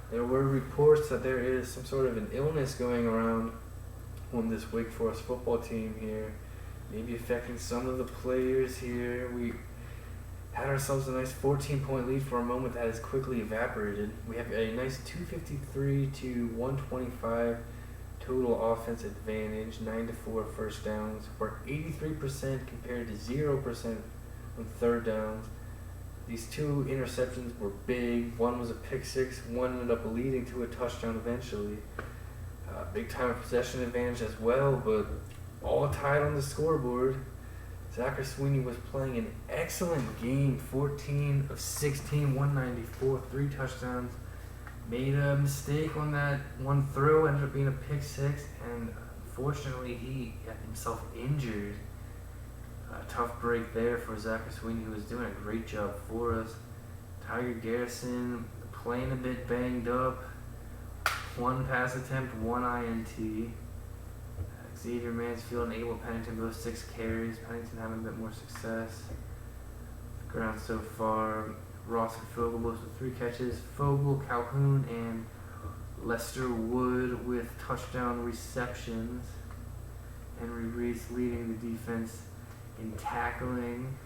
There were reports that there is some sort of an illness going around on this Wake Forest football team here, maybe affecting some of the players here. We had ourselves a nice 14-point lead for a moment that has quickly evaporated. We have a nice 253 to 125 total offense advantage, 9-4 first downs. We're 83% compared to 0% on third downs. These two interceptions were big. One was a pick six. One ended up leading to a touchdown eventually. Big time possession advantage as well, but all tied on the scoreboard. Zachary Sweeney was playing an excellent game, 14 of 16, 194, 3 touchdowns. Made a mistake on that one throw, ended up being a pick six, and unfortunately he got himself injured. A tough break there for Zachary Sweeney, who was doing a great job for us. Tiger Garrison playing a bit banged up. 1 pass attempt, 1 INT. Xavier Mansfield and Abel Pennington both 6 carries. Pennington having a bit more success. The ground so far. Ross and Fogel both with 3 catches. Fogel, Calhoun, and Lester Wood with touchdown receptions. Henry Reese leading the defense in tackling.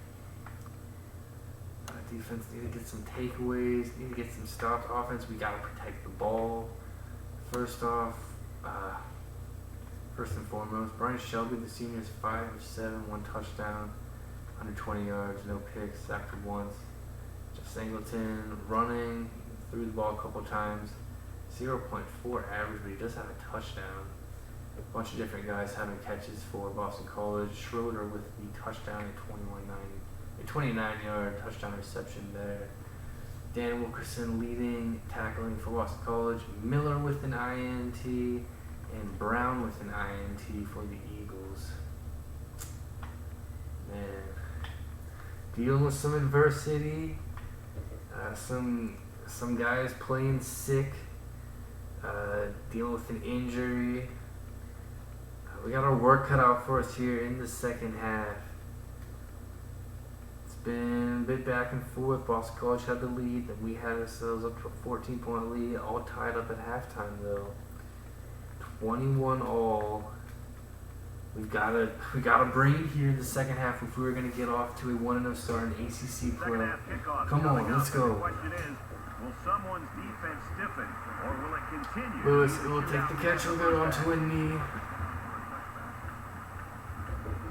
Defense need to get some takeaways, need to get some stops. Offense, we got to protect the ball. First off, first and foremost, Brian Shelby, the senior, is 5 of 7, 1 touchdown, 120 yards, no picks, sacked for once. Jeff Singleton running, threw the ball a couple times, 0.4 average, but he does have a touchdown. A bunch of different guys having catches for Boston College. Schroeder with the touchdown at 29-yard touchdown reception there. Dan Wilkerson leading tackling for Boston College. Miller with an INT, and Brown with an INT for the Eagles. Man, dealing with some adversity. Some guys playing sick. Dealing with an injury. We got our work cut out for us here in the second half. It's been a bit back and forth. Boston College had the lead, then we had ourselves up to a 14-point lead, all tied up at halftime though. 21 all. We gotta bring it here in the second half if we were gonna get off to a 1-0 start in ACC play. Come on, let's go. The question is, will someone's defense stiffen, or will it continue? Lewis will take the catch and go onto a knee.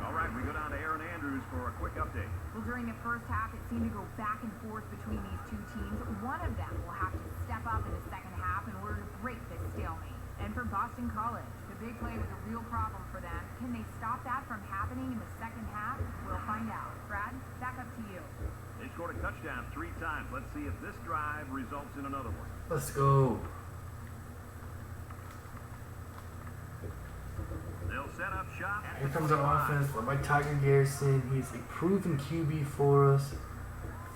All right, we go down to Aaron Andrews for a quick update. Well, during the first half, it seemed to go back and forth between these two teams. One of them will have to step up in the second half in order to break this stalemate. And for Boston College, the big play was a real problem for them. Can they stop that from happening in the second half? We'll find out. Brad, back up to you. They scored a touchdown 3 times. Let's see if this drive results in another one. Let's go. They'll set up shop. Here comes our offense led by Tiger Garrison. He's a proven QB for us.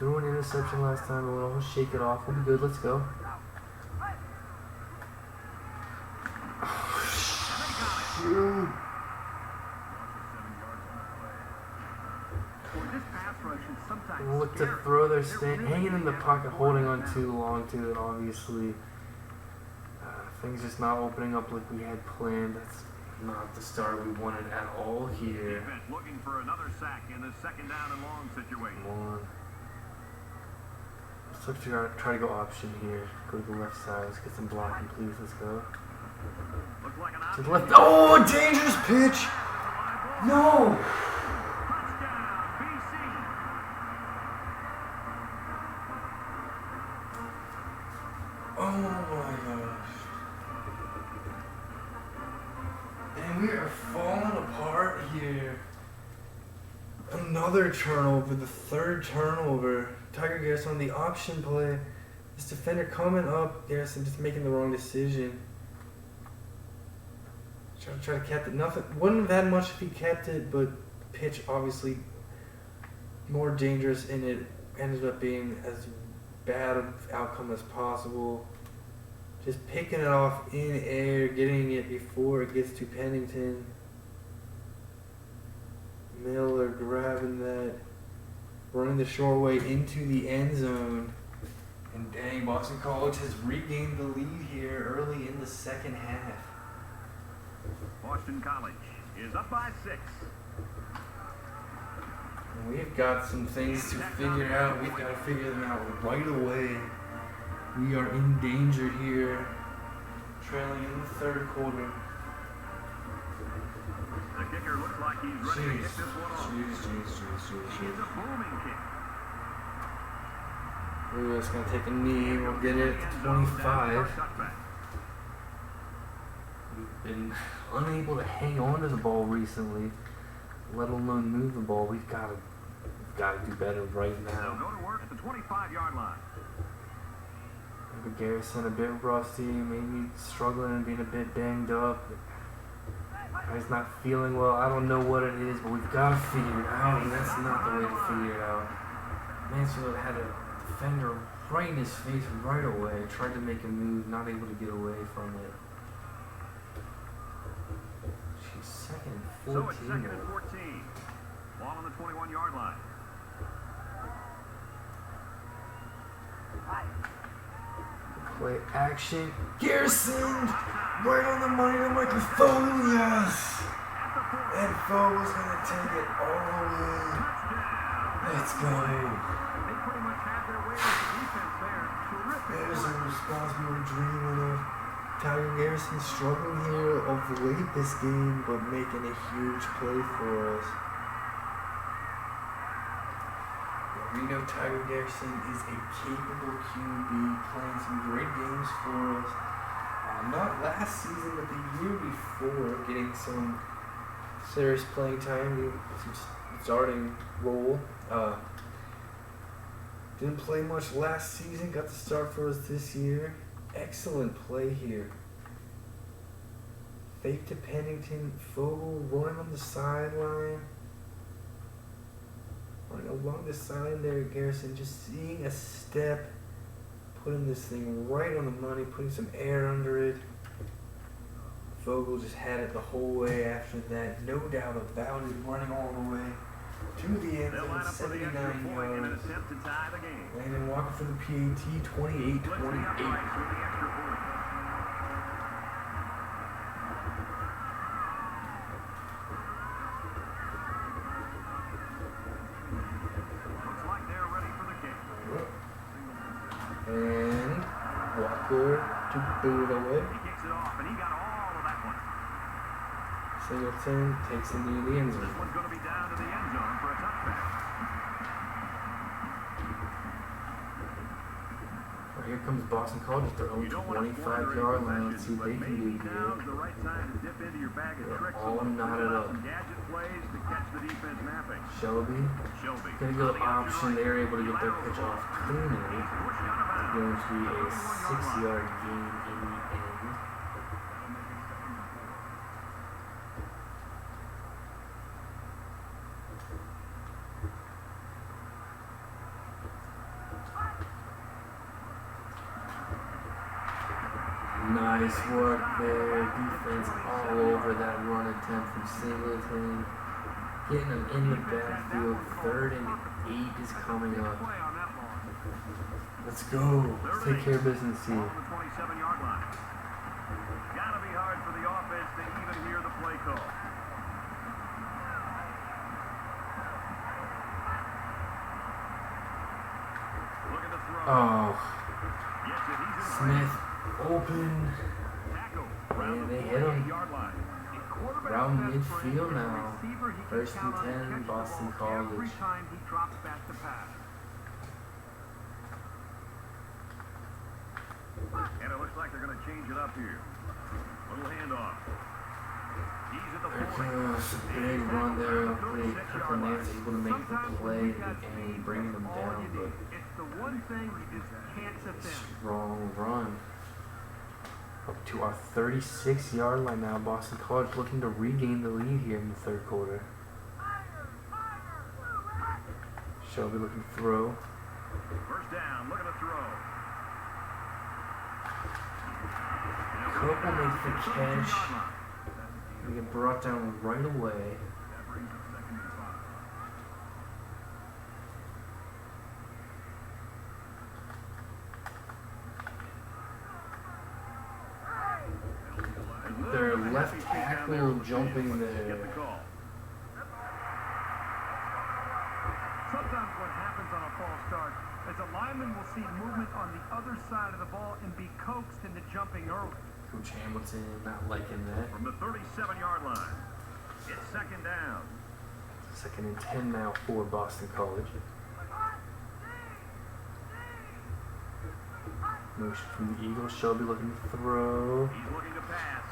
Threw an interception last time, but we'll shake it off. We'll be good. Let's go. Shoot. We'll look to throw their stand, hanging in the pocket, holding on too long to it, obviously. Things just not opening up like we had planned. That's not the start we wanted at all here. Defense looking for another sack in the second down and long situation. Come on. Let's look to try to go option here. Go to the left side. Let's get some blocking, please. Let's go. Looks like an To option. the left. Oh, dangerous pitch! No! Touchdown, BC. Oh my gosh. And we are falling apart here. Another turnover, the third turnover. Tiger Garrison on the option play. This defender coming up, Garrison just making the wrong decision. Try to catch it. Nothing. Wouldn't have had much if he kept it, but pitch obviously more dangerous, and it ended up being as bad an outcome as possible. Just picking it off in air, getting it before it gets to Pennington. Miller grabbing that, running the short way into the end zone. And dang, Boston College has regained the lead here early in the second half. Boston College is up by 6. And we've got some things to figure out. We've got to figure them out right away. We are in danger here, trailing in the third quarter. The kicker looks like he's ready to get this one off. He is a booming kick. Lewis going to take a knee. We'll get it at 25. We've been unable to hang on to the ball recently, let alone move the ball. We've got to do better right They'll now. go to work at the 25-yard line. Maybe Garrison a bit rusty, maybe struggling and being a bit banged up. He's not feeling well. I don't know what it is, but we've got to figure it out, and that's not the way to figure it out. Mansfield had a defender right in his face right away, tried to make a move, not able to get away from it. She's second and 14. So it's second and 14. Ball on the 21-yard line. Play action. Garrison! Right on the money to microphone, yes! And Fogel's gonna take it all the way. Let's go. They pretty much had their way with the defense there. Terrific. There's a response we were dreaming of. Tiger Garrison struggling here of late this game, but making a huge play for us. We know Tiger Garrison is a capable QB, playing some great games for us. Not last season, but the year before, getting some serious playing time, some starting role. Didn't play much last season, got to start for us this year. Excellent play here. Fake to Pennington, Fogel running on the sideline. Running along the sideline there, Garrison just seeing a step, putting this thing right on the money, putting some air under it. Fogel just had it the whole way after that, no doubt about it, running all the way to the end They'll line zone, up for the extra 79 point in an yards. attempt to tie the game. Landon Walker for the PAT, Blitzing 28-28. uprights with the extra point. And Walker to boot away. He kicks it off, and he got all of that one. Singleton takes it into the end This zone. one's going to be down to the end zone for a touchback. Well, here comes Boston College at their own You don't want to 25-yard line. Let's see what they but can maybe do now's here. the right time to dip into your bag of They're tricks. all knotted up. Some gadget plays to catch the defense napping. Shelby Shelby. gonna go option. They're able to get their pitch off cleanly. Pushed out of bounds. Going to be a 6-yard gain in the end. Nice work there. Defense all over that run attempt from Singleton. Getting them in the backfield. 3rd and 8 is coming up. Play on that long. Let's go. Let's take care of business On here. the 27-yard line. Gotta be hard for the offense to even hear the play call. Look at the throw. Oh, Gets it. He's in Smith open. tackle. And they hit him. Yard line. A quarterback Around best friend midfield is a now. receiver he can 1st and count on to 10, catch the Boston ball every College. time he drops back to pass. And it looks like they're going to change it up here. Little handoff. He's at the 40. There's a big run there. Hopefully, Kirkland Nance able to make the Sometimes play when you got speed, and bring them that's all down, you but need. It's the one thing you just can't defend. strong run. Up to our 36-yard line now. Boston College looking to regain the lead here in the 3rd quarter. Shelby looking to throw. First down. Look at the throw. Cook will make the catch. We get brought down right away. Their left tackle jumping there. Get the call. Sometimes what happens on a false start is a lineman will see movement on the other side of the ball and be coaxed into jumping early. Coach Hamilton not liking that. From the 37-yard line. It's 2nd down. 2nd and 10 now for Boston College. Motion from the Eagles. Shelby looking to throw. He's looking to pass.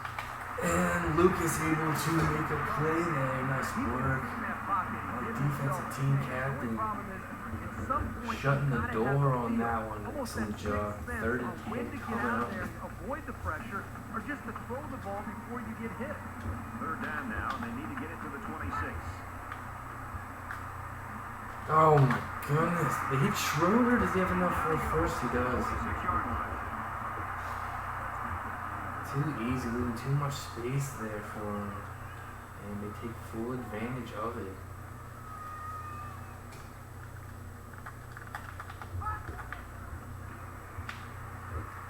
And Luke is able to make a play there. Nice work. Our defensive team captain shutting the door on that one. Excellent job. 3rd and 10 coming up. Avoid the pressure or just to throw the ball before you get hit. 3rd down now, and they need to get it to the 26. Oh my goodness. Did he Schroeder? Does he have enough for a first? He does. 26-yard line. Too easy, leaving too much space there for him. And they take full advantage of it.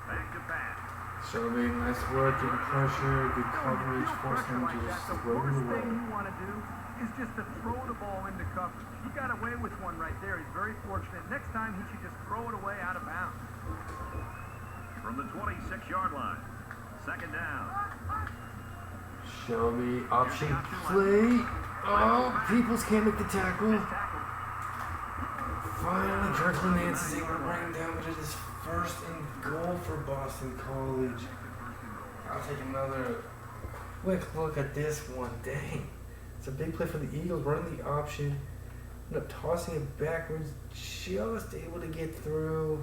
Back to pass. Shelby, nice work, getting pressure, good coverage, forcing him to just The throw worst it away. thing you want to do is just to throw the ball into coverage. He got away with one right there. He's very fortunate. Next time he should just throw it away out of bounds. From the 26-yard line. 2nd down. Shelby, option play. Oh, Peoples can't make the tackle. Finally, Kirkland Nance is able to bring him down, but it is 1st and goal for Boston College. I'll take another quick look at this one. Dang. It's a big play for the Eagles, running the option. End up tossing it backwards, just able to get through.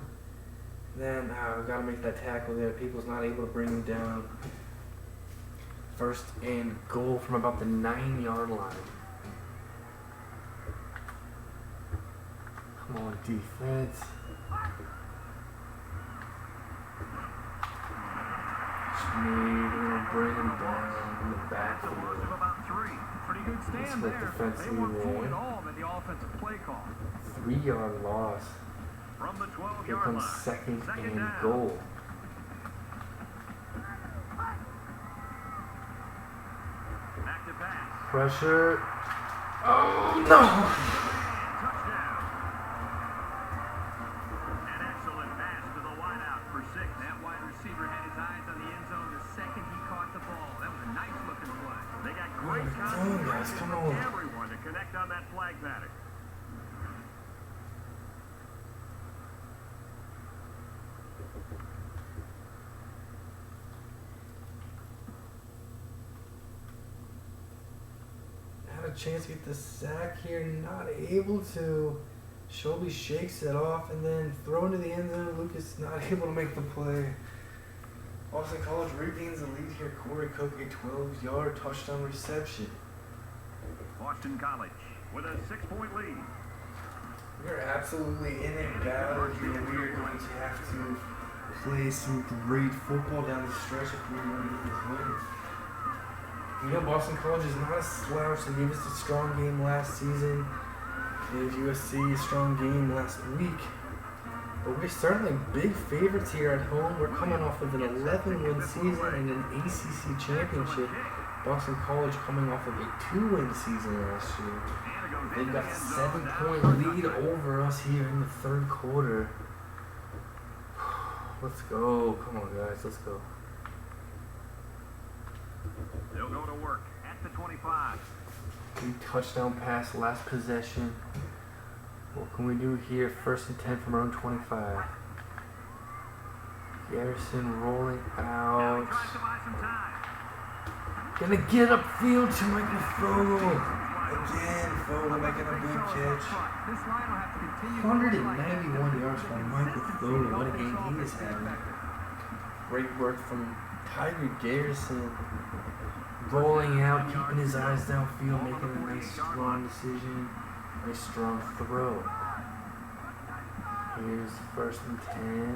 Then, got to make that tackle there. People's not able to bring him down. 1st and goal from about the 9-yard line. Come on, defense. Schneed, we're going to bring him down in the That's a loss backfield. of about 3. Pretty good stand Split there. defensively They weren't fooled there. at all by the offensive play call. 3-yard loss. From the Here 12-yard comes line. 2nd Second and down. goal. Back to pass. Pressure. Oh, no! Touchdown. An excellent pass to the receiver had his eyes on the end zone the second he caught the ball. That was a nice looking play. They got great guys, come on. everyone to connect on that flag pattern. Had a chance to get the sack here, not able to. Shelby shakes it off and then throw into the end zone. Lucas not able to make the play. Boston College regains the lead here. Corey Cook, a 12-yard touchdown reception. Boston College with a 6-point lead. We're absolutely in a battle here. We are going to have to play some great football down the stretch if we want to get this win. You know, Boston College is not a slouch. They gave us a strong game last season. Gave USC a strong game last week. But we're certainly big favorites here at home. We're coming off of an 11-win season and an ACC Championship. Boston College coming off of a 2-win season last year. They've got a 7-point lead over us here in the third quarter. Let's go. Come on, guys. Let's go. They'll go to work at the 25. Big touchdown pass, last possession. What can we do here? 1st and 10 from our own 25. Garrison rolling out. Gonna get upfield to Michael Fogel. Again, Fogel making a big catch. 191 yards from Michael Fogel. What a game he is having. Great work from Tiger Garrison. Rolling out, keeping his eyes downfield, making a nice strong decision. Nice strong throw. Here's 1st and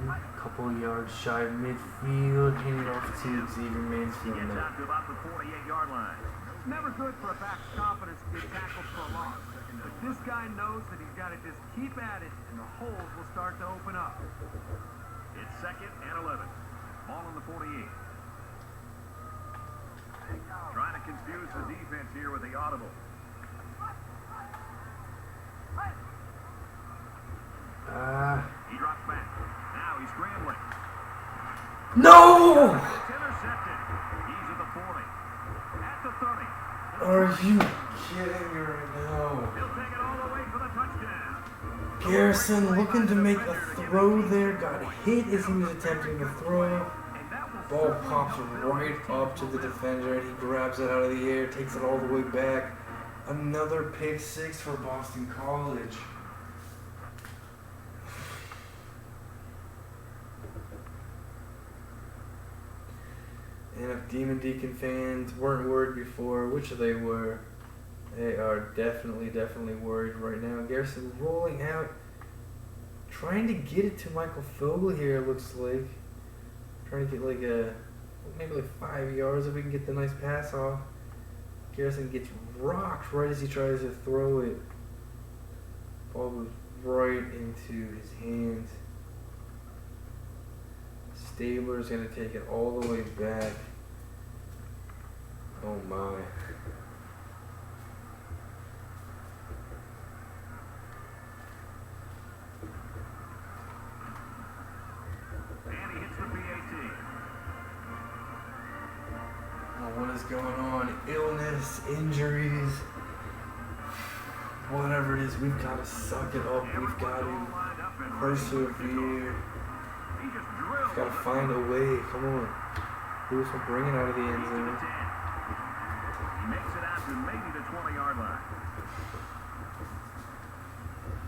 10. Couple yards shy of midfield. Handing off to Xavier Mansfield Gets now. out to about the 48-yard line. It's never good for a back's confidence to get tackled for a loss. But this guy knows that he's got to just keep at it, and the holes will start to open up. It's 2nd and 11. Ball on the 48. Trying to confuse the defense here with the audible. He drops back. Now he's scrambling. No! It's intercepted. He's at the 40. At the 30. Are you kidding me right now? He'll take it all the way for the touchdown. Garrison looking to make a throw there. Got hit as he was attempting to throw. Ball pops right up to the defender and he grabs it out of the air, takes it all the way back. Another pick six for Boston College. And if Demon Deacon fans weren't worried before, which they were, they are definitely worried right now. Garrison rolling out, trying to get it to Michael Fogel here, it looks like. Trying to get like maybe 5 yards if we can get the nice pass off. Garrison gets rocked right as he tries to throw it. Ball goes right into his hands. Stabler's going to take it all the way back. Oh my. And he hits the PAT. What is going on? Illness, injuries, whatever it is, we've got to suck it up. We've got to persevere. We've got to find a way. Come on. Lewis will bring it out of the end zone. He makes it out to maybe the 20-yard line.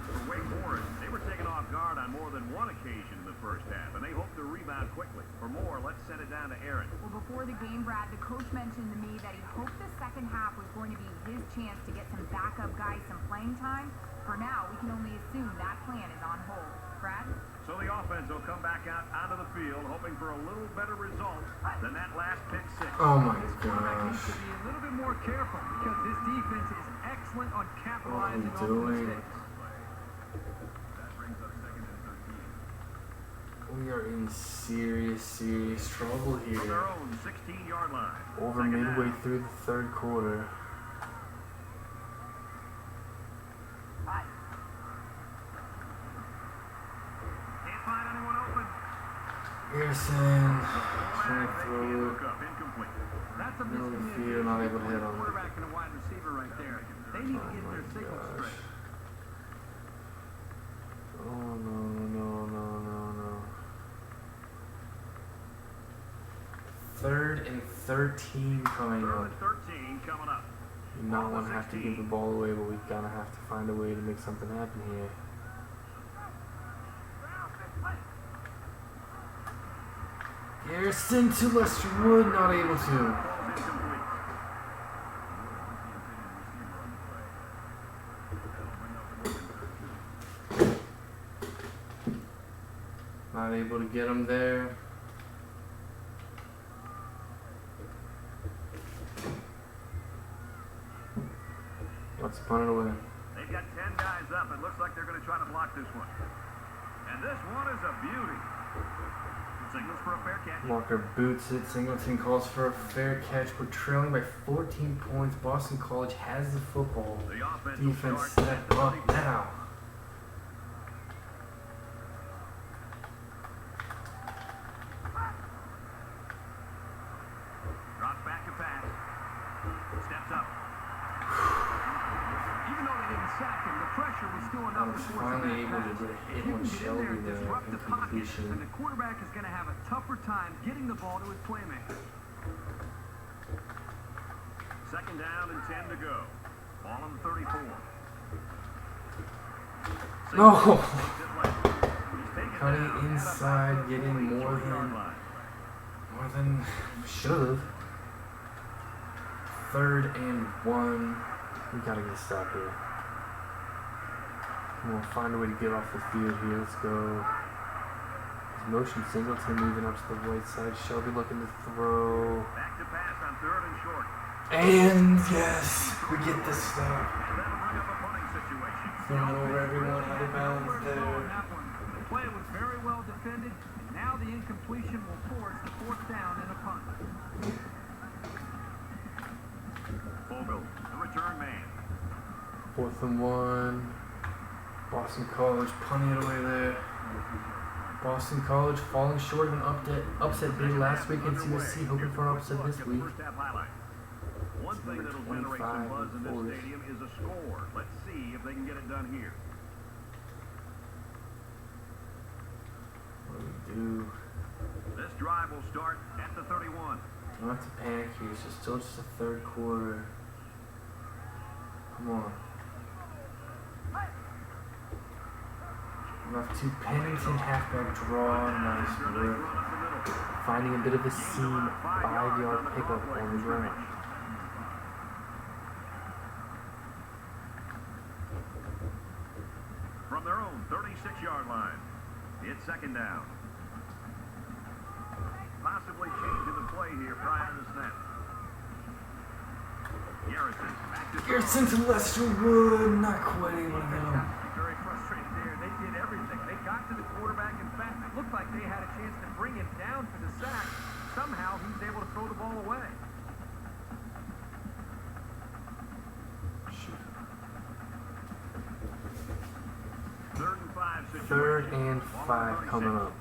For Wake Forest, they were taken off guard on more than one occasion in the first half, and they hope to rebound quickly. For more, let's send it down to Aaron. Well, before the game, Brad, the coach mentioned to me that he hoped the second half was going to be his chance to get some backup guys some playing time. For now, we can only assume that plan is on hold. Brad? So the offense will come back out onto the field, hoping for a little better result than that last pick six. Oh my Quarterback needs gosh. to be a little bit more careful because this defense is excellent on capitalizing What are on we the doing? mistakes. That brings up 2nd and 13. We are in serious trouble From here. their own 16-yard line. Over Second midway down. through the third quarter. Can't find anyone open. Pearson trying to throw it. Incomplete. That's a Middle of the miscommunication field, not able to between hit the on it. quarterback and a wide receiver right there. They need to Oh get my their signals gosh. straight. Oh no. 3rd and 13 coming Third up. and 13 coming up. You not want to have to give the ball away, but we gotta have to find a way to make something happen here. Garrison to Lester Wood, not able to. Ball's incomplete. Not able to get him there. Let's punt it away. They've got 10 guys up. It looks like they're going to try to block this one. And this one is a beauty. Signals for a fair catch. Walker boots it. Singleton calls for a fair catch. We're trailing by 14 points. Boston College has the football. The offense will Defense start set at the up 34. now. Drops back to pass. Steps up. Even though they didn't sack him, the pressure was still I enough was to force a finally bad able to pass. get a If hit you on can get in there Shelby and there. disrupt the pocket, Incompletion. then the quarterback is going to have a tougher time getting the ball to his playmaker. Second down and 10 to go. Ball on the 34. No! Takes it left. He's taken Cutting down at inside, about the getting 43-yard line. more than should have. 3rd and 1. We gotta get a stop here. We'll find a way to get off the field here. Let's go. Motion Singleton moving up to the right side. Shelby looking to throw. Back to pass on 3rd and short. And yes, we get the stop. And that'll bring up a punting situation. Throwing over everyone out of bounds Nowhere to go there. on that one. The play was very well defended, and now the incompletion will force the 4th down and a punt. Vogel, the return man. 4th and 1. Boston College punting it away there. Boston College falling short of an upset bid last week against USC, hoping for an upset this week. First half highlights. One thing that'll generate some buzz in this stadium is a score. Let's see if they can get it done here. What do we do? This drive will start at the 31. Don't have to panic here. It's still just the 3rd quarter. Come on. Left to Pennington, halfback draw. Nice Nice work. run up the middle. Finding a bit of a seam, Gains about 5 yards 5-yard on the pickup play on the from ground. scrimmage. From their own 36-yard line, it's second down. Possibly changing the play here prior to the snap. Garrison back to throw. Garrison to Lester Wood, not quite able to get him. Very frustrated there. They did everything. They got to the quarterback. In fact, it looked like they had a chance to bring him down for the sack. Somehow, he's able to throw the ball away. Third and 5 situation. 3rd and Ball on 5 the coming 36. up.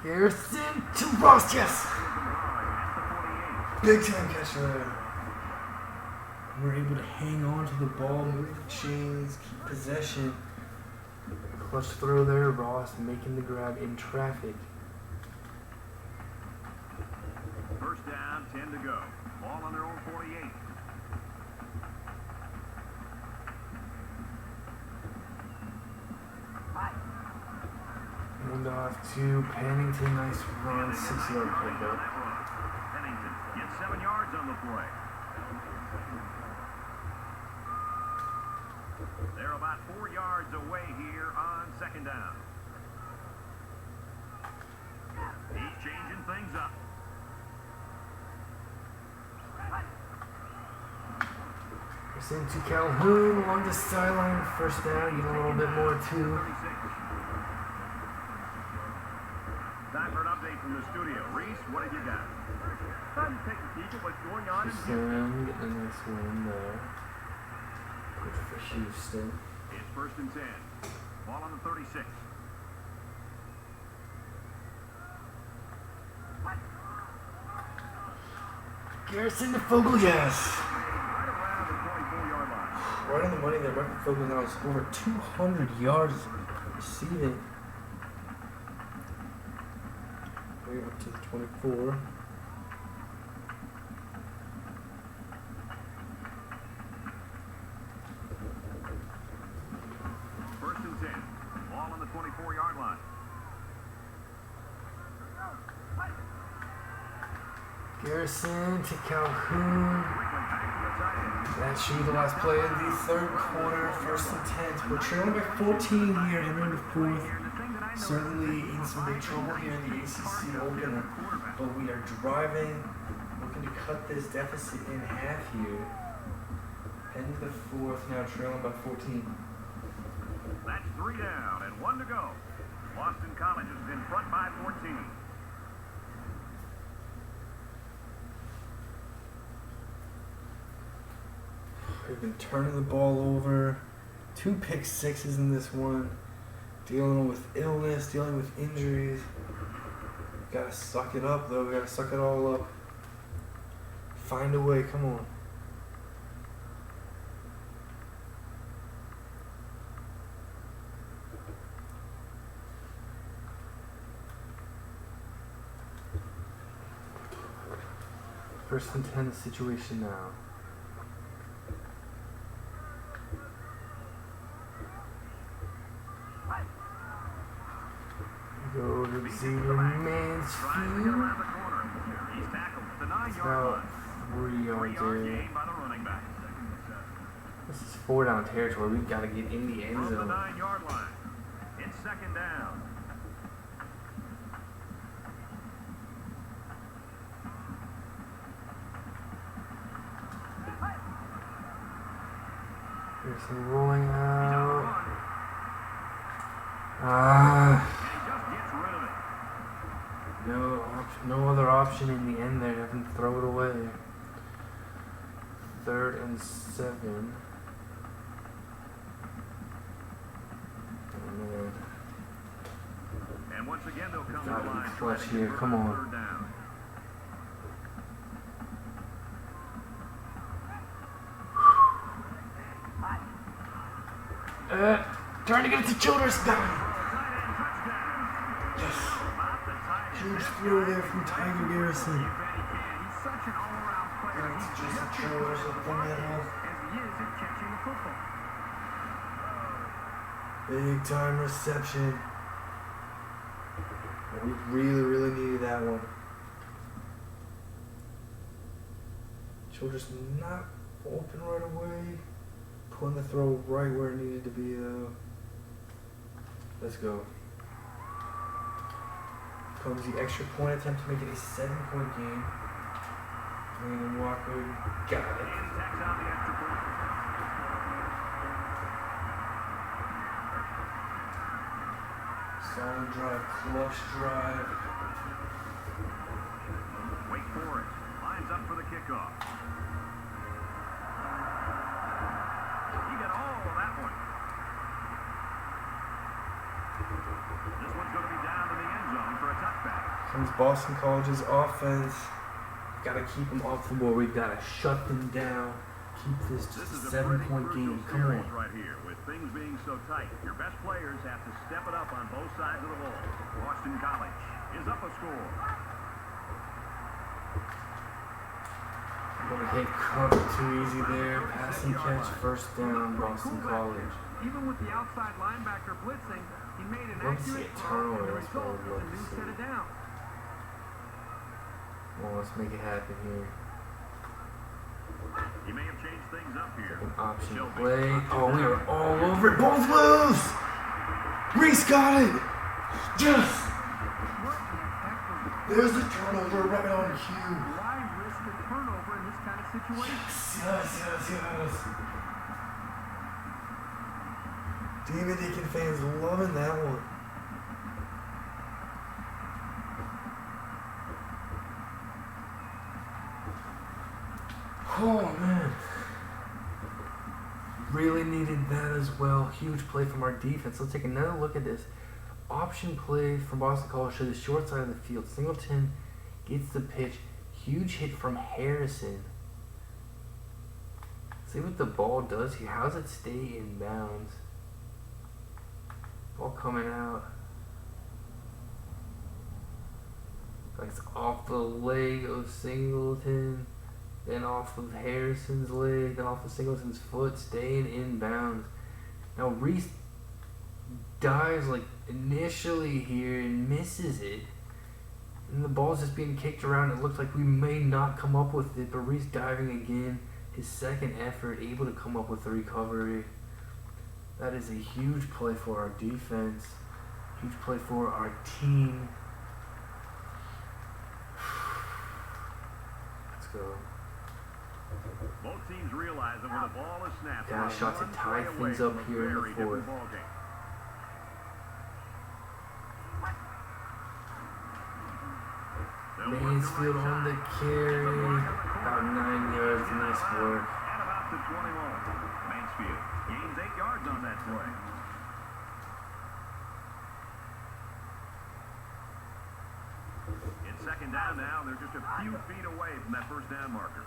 Garrison to Ross, yes! At Big time catch there. We're able to hang on to the ball, move the chains, keep possession. Clutch throw there, Ross making the grab in traffic. the 40. First down, 10 to go. Ball on their own 48. And off to Pennington, nice run, 6-yard pickup. Pennington gets 7 yards on the play. They're about 4 yards away here on second down. He's changing things up. Garrison to Calhoun along the sideline, first down, get a little bit more too. 36. Time for an update from the studio. Reese, what have you got? Time to take a peek at what's going on in Garrison getting a nice win there. Quick for Houston. It's 1st and 10. Ball on the 36. Garrison to Fogle, yes. Right around the 24-yard line. Right on the money there. Michael Fogle now is over 200 yards receiving. Way up to the 24. First and 10. Ball on the 24-yard line. Garrison to Calhoun. That should be the last play of the third quarter. 1st and 10. We're trailing by 14 here entering the fourth. Certainly in some big trouble here in the ACC Opener. But we are driving, looking to cut this deficit in half here. End of the fourth, now trailing by 14. That's 3 down and 1 to go. Boston College is in front by 14. We've been turning the ball over. 2 pick sixes in this one. Dealing with illness, dealing with injuries. Gotta suck it up though. We gotta suck it all up. Find a way, come on. First and 10 situation now. Go to Xavier Mansfield. He's tackled at the 9-yard About line. 3 yards 3-yard in. gain by the running back. This is 4 down territory. We've got to get in the end From the zone. 9-yard line. It's 2nd down. There's some rolling He's on the out. run. Ah, And he just gets rid of it. no other option in the end there. Have him throw it away. 3rd and 7. Oh man. And once again, they'll come to Gotta the be line. clutch trying to here. convert Come on on. 3rd down. Trying to get it to Childress. Down. Touchdown. Yes. About the time. Huge throw there from Tiger Garrison. He's such an all-around player. It's He's just a as Childress up the middle. he is at catching the football. Big time reception. We really needed that one. Childress not open right away. Pulling the throw right where it needed to be though. Let's go. Comes the extra point attempt to make it a 7-point game. And Walker got it. And he tacks on the extra point. Solid drive, clutch drive. Wake Forest lines up for the kickoff. You got all of that one. This one's going to be down in the end zone for a touchback. Comes Boston College's offense. Got to keep them off the board. We've got to shut them down. Keep this This just is a a pretty 7-point crucial game. Come series on. right here. With things being so tight, your best players have to step it up on both sides of the ball. Boston College is up a score. Gonna get covered too easy there. Passing catch, 1st down, Boston College. Even with the outside linebacker blitzing, he made an Let's see accurate a throw, and turnover. the That's what I result would was a love to new see. set of downs. Well, let's make it happen here. He may have changed things up here. An option Shelby. play. Oh, we are all over it. Both loose. Reese got it. Yes. What the heck was it? There's the turnover right on cue. Why risk a turnover in this kind of situation? Yes. Demon Deacon fans loving that one. Oh man. really needed that as well. Huge play from our defense. Let's take another look at this. Option play from Boston College to the short side of the field. Singleton gets the pitch. Huge hit from Harrison. See what the ball does here. How does it stay in bounds? Ball coming out. It's off the leg of Singleton. Then off of Harrison's leg. Then off of Singleton's foot. Staying in bounds. Now Reese dives like initially here and misses it. And the ball's just being kicked around. It looks like we may not come up with it. But Reese diving again. His second effort, able to come up with the recovery. That is a huge play for our defense. Huge play for our team. Let's go. Both teams realize that when the ball is snapped, Got a shot to tie things up here in the fourth. Mansfield on the carry. About 9 yards. Nice work. At about the 21. Mansfield gains 8 yards on that play. It's second down now. They're just a few feet away from that first down marker.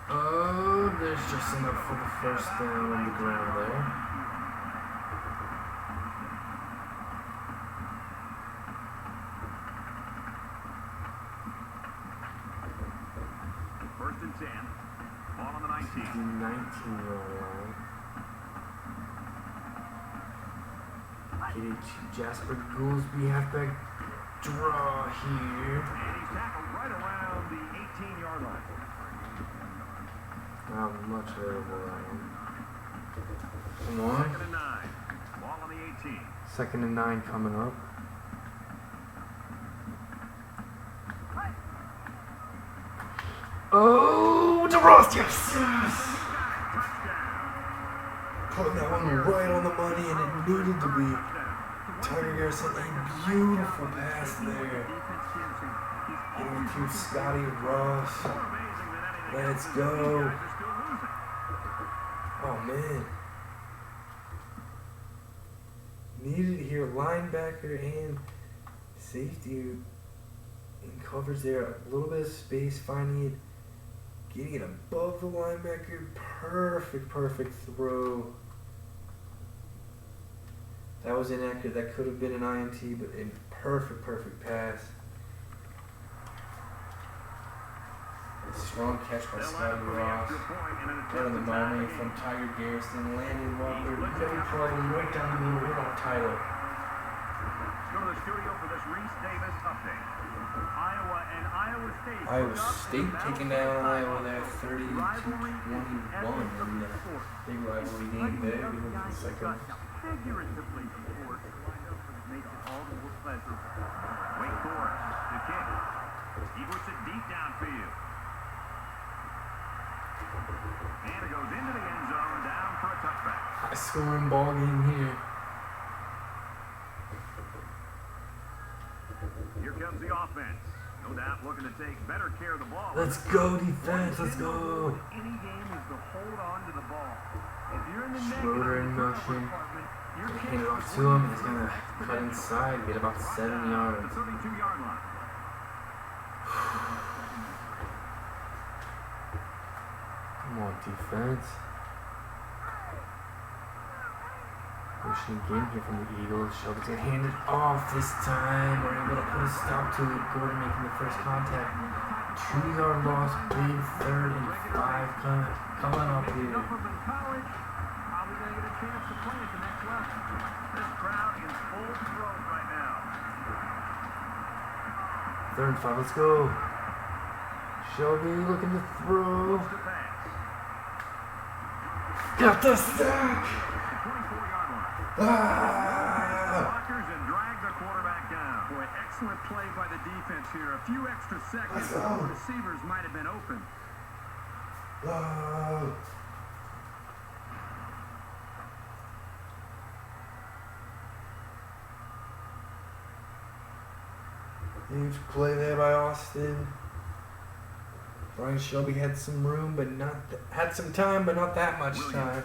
Oh, there's just enough for the first down on the ground there. First and 10. Ball on the 19. 19-yard line. Get it to Jasper Goolsby, halfback draw here. And he's tackled right around the 18-yard line. Not much available on him. Come on. Second and 9. Ball on the 18. Second and 9 coming up. Oh, DeRoss, yes! Putting that one right on the money, and it needed to be. Tiger Garrison, a beautiful pass there. Getting to Scotty Ross. Let's go. Oh, man. Needed it here. Linebacker and safety in coverage there. A little bit of space, finding it. Getting it above the linebacker. Perfect throw. That was inaccurate. That could have been an INT, but a perfect pass. A strong catch by Scotty Ross. Right on the money from Tiger Garrison. Landon Walker. Very probably right down the middle. Right on Tyler. Go to the studio for this Reese Davis update. Iowa and Iowa State. Iowa State taking down Iowa there 30-21 in the big rivalry game there. We move to the second. Figuratively, sports makes it all the more pleasant. Wake Forest, the kick. He puts it deep downfield. And it goes into the end zone, down for a touchback. High scoring ball game here. Here comes the offense. No doubt looking to take better care of the ball. Let's go, defense. Let's go. Any game is to hold on to the ball. If you're in the Schroeder in motion. Hand it off to him. He's going to cut inside, get about 7 yards. The 32-yard line. Come on, defense. Pushing again here from the Eagles. Shelby's going to hand it off this time. We're able to put a stop to it. Gordon making the first contact. 2-yard loss. Big 3rd and 5 coming up here. Probably going to get a chance to play at the next level. This crowd is full throat right now. 3rd and 5. Let's go. Shelby looking to throw. Got the sack. 24-yard line. Blockers and drag the quarterback down. Boy, excellent play by the defense here. A few extra seconds, the receivers might have been open. Huge play there by Austin. Brian Shelby had some room, but had some time, but not that much time.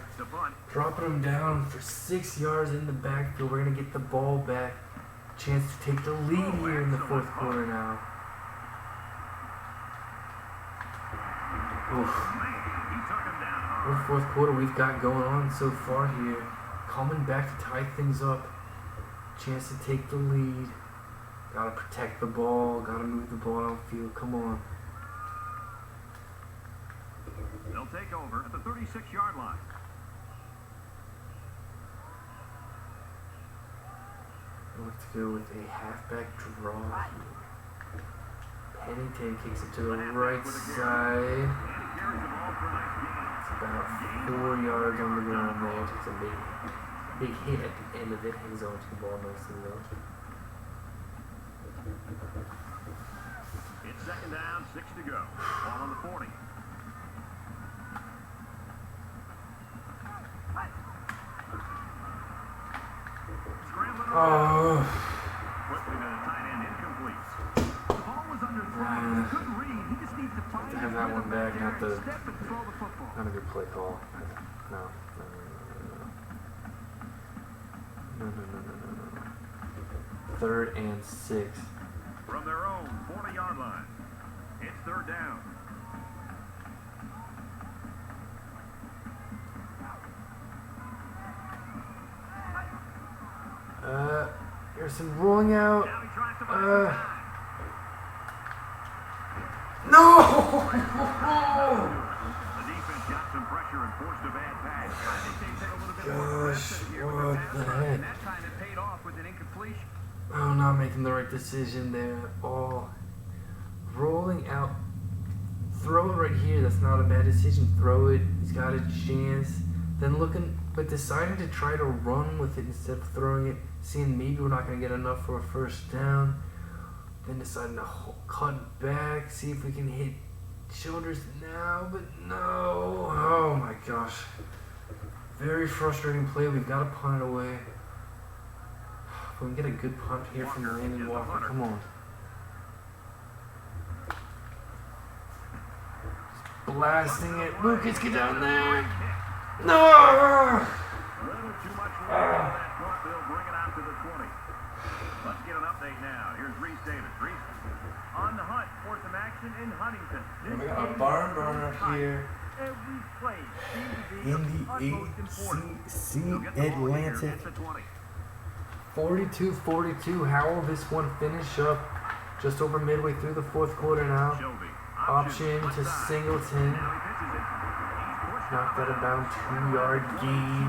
Dropping him down for 6 yards in the backfield. We're gonna get the ball back. Chance to take the lead here in the fourth quarter now. Oof. What a fourth quarter we've got going on so far here. Coming back to tie things up. Chance to take the lead. Gotta protect the ball. Gotta move the ball downfield. Come on. They'll take over at the 36-yard line. Let's go with a halfback draw here. Pennington kicks it to the right side. It's about 4 yards on the ground there. Takes a big hit at the end of it. Hangs on to the ball nicely though. It's second down, 6 to go. Ball on the 40. Oh. Quickly to the tight end, incomplete. The ball was under throw. He couldn't read. He just needs to find To have that one back, not step and throw the football. not a good play call. No. Third and 6. From their own 40-yard line. It's third down. Harrison rolling out. Now he tries to buy No! The defense got some pressure and forced a bad pass. I think they take a little bit more Gosh, aggressive here what with the pass rush, heck? and that time it paid off with an incompletion. Oh, not making the right decision there at all. Rolling out. Throw it right here. That's not a bad decision. Throw it. He's got a chance. Then but deciding to try to run with it instead of throwing it. Seeing maybe we're not going to get enough for a first down. Then deciding to cut back. See if we can hit shoulders now. But no. Oh my gosh. Very frustrating play. We've got to punt it away. If we can get a good punt here from Landon Walker. Come on. Just blasting it. Lucas, get down there. No! A little too much room on that front. They'll bring it out to the 20. Let's get an update now. Here's Reese Davis. Reese. On the hunt for some action in Huntington. We got a barn burner here Every play seems to be in of the utmost importance. ACC They'll get the ball here Atlantic. at the 20. 42-42. How will this one finish up? Just over midway through the fourth quarter now. Shelby. Option to Singleton. Now he pitches it. He's pushed Knocked that out about 2-yard gain.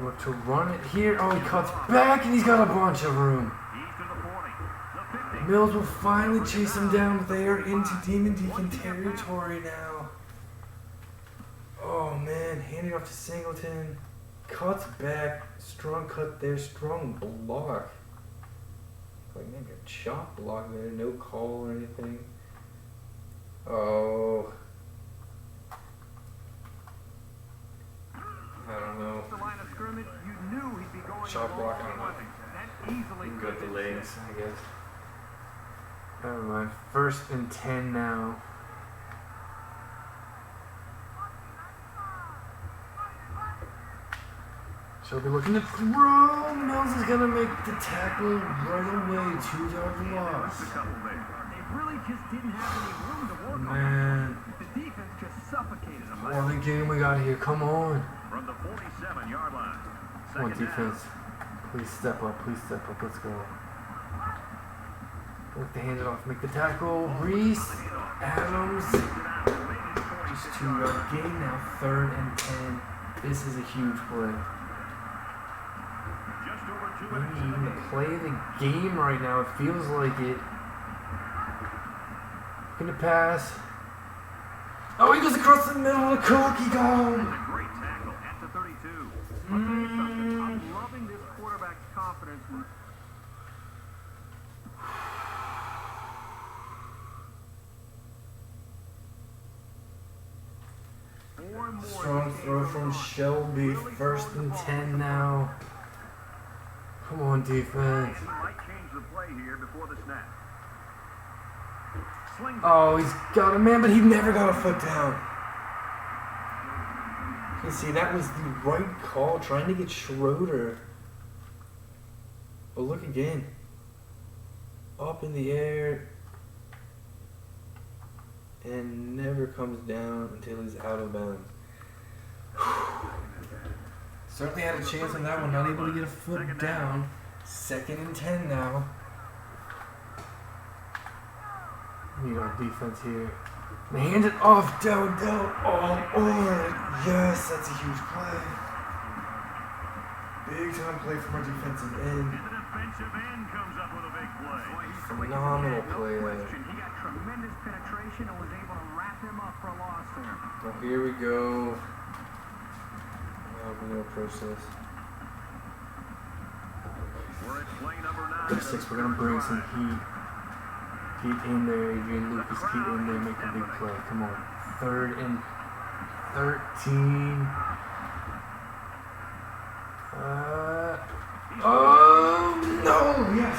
Look to run it here. Oh, he cuts back and he's got a bunch of room. He's to the 40. The 50. Mills will finally chase him down, but they are into Demon Deacon territory now. Oh man, handing off to Singleton. Cuts back. Strong cut there. Strong block. Like maybe a chop block there. No call or anything. Oh. I don't know. The line of scrimmage, you knew he'd be going Chop block, I don't know. That easily You can go could with the have been legs, six. I guess. Never mind. 1st and 10 now. Shelby looking to throw. Mills is gonna make the tackle right away. 2-yard loss. A couple there. They really just didn't have any room to work Man, on. The defense just suffocated them. what a game we got here. Come on. From the 47-yard line. Come on, Second down. defense. Please step up. Please step up. Let's go. Look to hand it off. Make the tackle. Reese Adams. Just 2-yard gain now. 3rd and 10. This is a huge play. Just over 2 Maybe minutes in even the the game. play of the game right now. It feels like it. Gonna pass. Oh, he goes across the middle of the cook. He got him. A great tackle at the 32. I'll tell you something. I'm loving this quarterback's confidence. more and more. Strong throw from Shelby. First and 10 now. Come on, defense. He might change the play here before the snap. Oh, he's got a man, but he never got a foot down. You see, that was the right call, trying to get Schroeder. But look again. Up in the air. And never comes down until he's out of bounds. Certainly had a chance on that one, not able to get a foot down. 2nd and 10 now. Need our defense here. And hand it off, Dowdell. Oh, yes, that's a huge play. Big time play from our defensive end. And the defensive end comes up with a big play. Phenomenal play there. He got tremendous penetration and was able to wrap him up for a loss there. Well, here we go. How are we going to approach this? We're at play number 9. 36, we're going to bring some heat. Get in there, Adrian Lucas. Get in there, make a big play. Come on. 3rd and 13. Oh, no! Yes!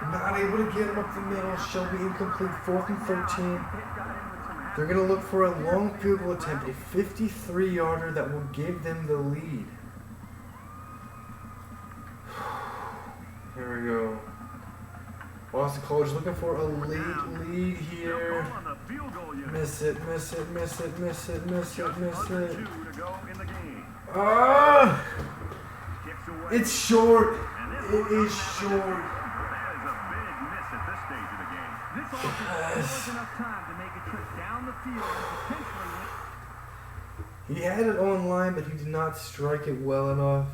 Not able to get him up the middle. Shelby incomplete. 4th and 13. They're going to look for a long field goal attempt. A 53-yarder that will give them the lead. Here we go. Boston College looking for a late lead here. Miss it, miss it, miss it, miss it, miss it, miss it. Ah! It's short. It is short. That is a big miss at this stage of the game. This offense was enough time to make a trip down the field and potentially He had it on line, but he did not strike it well enough.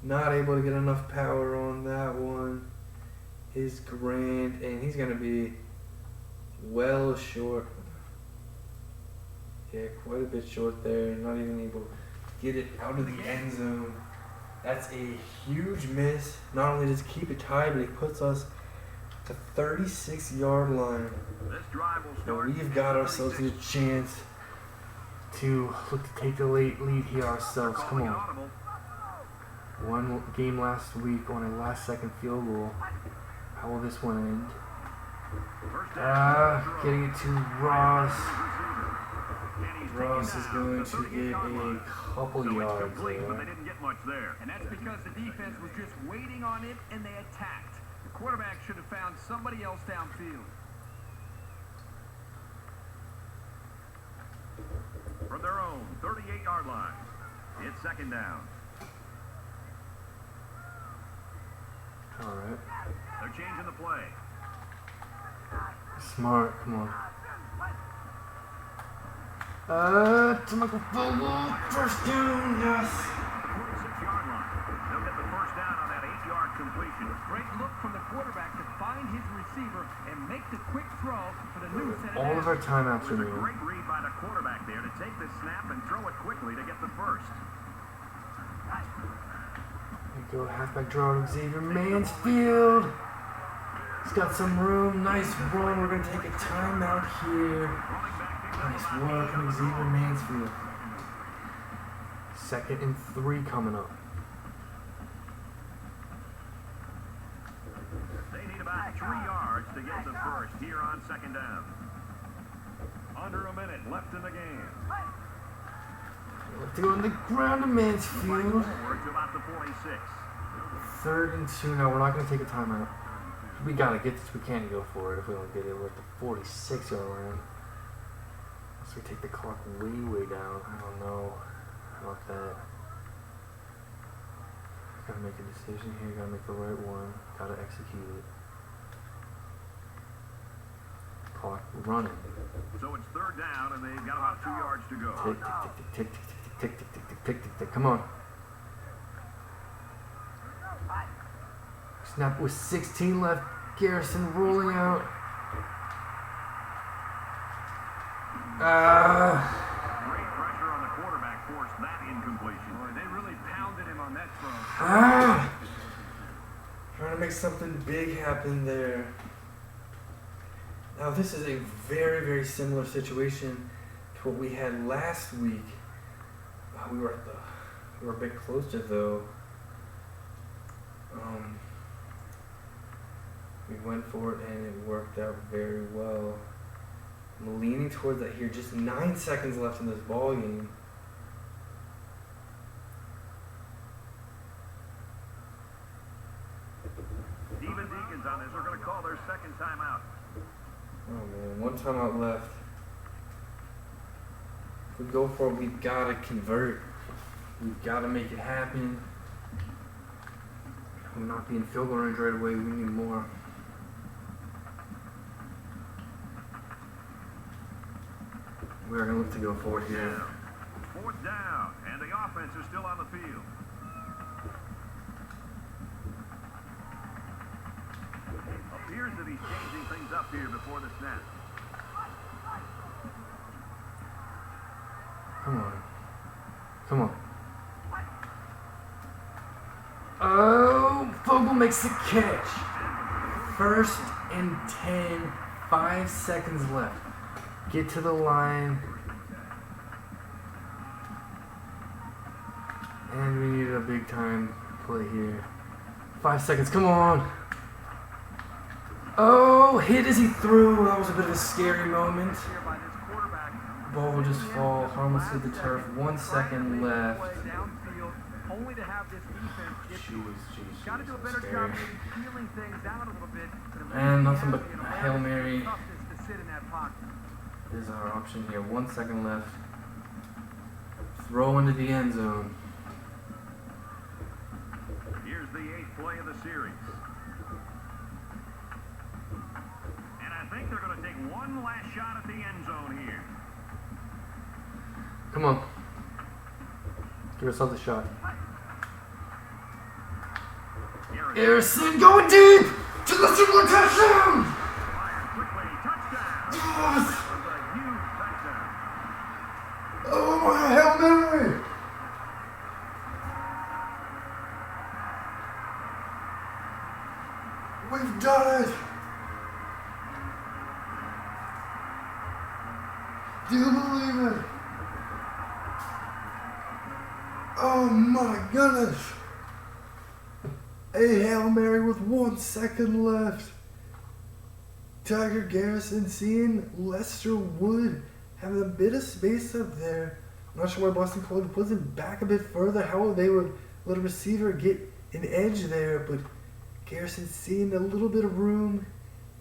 Not able to get enough power on that one. Is Grant, and he's going to be well short. Yeah, quite a bit short there. Not even able to get it out of the end zone. That's a huge miss. Not only does he keep it tied, but he puts us to 36-yard line. This drive will Now start. we've got ourselves a chance to look to take the late lead here ourselves. Come on. One game last week on a last-second field goal. How will this one end? Getting it to Ross. Ross is going to get a couple yards But they there. didn't get much there. And that's because the defense was just waiting on it and they attacked. The quarterback should have found somebody else downfield. From their own 38-yard line, it's 2nd down. All right. They're changing the play. Smart. Come on. To Michael Vogel. First down. Yes. 46-yard line. They'll get the first down on that 8-yard completion. Great look from the quarterback to find his receiver and make the quick throw for the new set. All of our timeouts It was a remaining. great read by the quarterback there to take this snap and throw it quickly to get the first. Go halfback draw to Xavier Mansfield. He's got some room. Nice run. We're going to take a timeout here. Nice work from Xavier Mansfield. 2nd and 3 coming up. They need about 3 yards to get the first here on 2nd down. Under a minute left in the game. Let's go on the ground to Mansfield. Forward to about the 46. 3rd and 2. Now we're not going to take a timeout. We got to get this. We can't go for it if we don't get it. We're at the 46-yard line. So we take the clock way, way down. I don't know about that. Gotta make a decision here. Gotta make the right one. Gotta execute it. Clock running. So it's 3rd down, and they've got about 2 yards to go. Tick, tick, tick, tick, tick, tick, tick, tick, tick, tick, tick, tick, tick. Come on. Snap with 16 left. Garrison rolling out. Great pressure on the quarterback forced that incompletion. Boy, they really pounded him on that throw. Trying to make something big happen there. Now this is a very, very similar situation to what we had last week. We were a bit closer though. We went for it and it worked out very well. I'm leaning towards that here. Just 9 seconds left in this ball game. Deacons on this are going to call their second timeout. Oh man, 1 timeout left. If we go for it, we've got to convert. We've got to make it happen. We're not being field goal range right away. We need more. We're going to look to go forward here. 4th down, and the offense is still on the field. Appears that he's changing things up here before the snap. Come on. Come on. Oh, Fogle makes the catch. 1st and 10. 5 seconds left. Get to the line. And we need a big time play here. 5 seconds. Come on. Oh, hit as he threw. That was a bit of a scary moment. The ball will just fall harmlessly to the turf. 1 second left. Only to have this defense got to do a better job maybe feeling things out a little bit. And nothing but a Hail Mary To sit in that pocket. is our option here. 1 second left. Throw into the end zone. Here's the 8th play of the series. And I think they're going to take one last shot at the end zone here. Come on. Give yourself a shot. Garrison going deep to the Super touchdown! Fire quickly, touchdown. Yes! This was a huge touchdown. Oh my Hail Mary! We've done it! Do you believe it? Oh my goodness! A Hail Mary with 1 second left. Tiger Garrison seeing Lester Wood having a bit of space up there. I'm not sure why Boston College wasn't back a bit further. How they would let a receiver get an edge there, but Garrison seeing a little bit of room,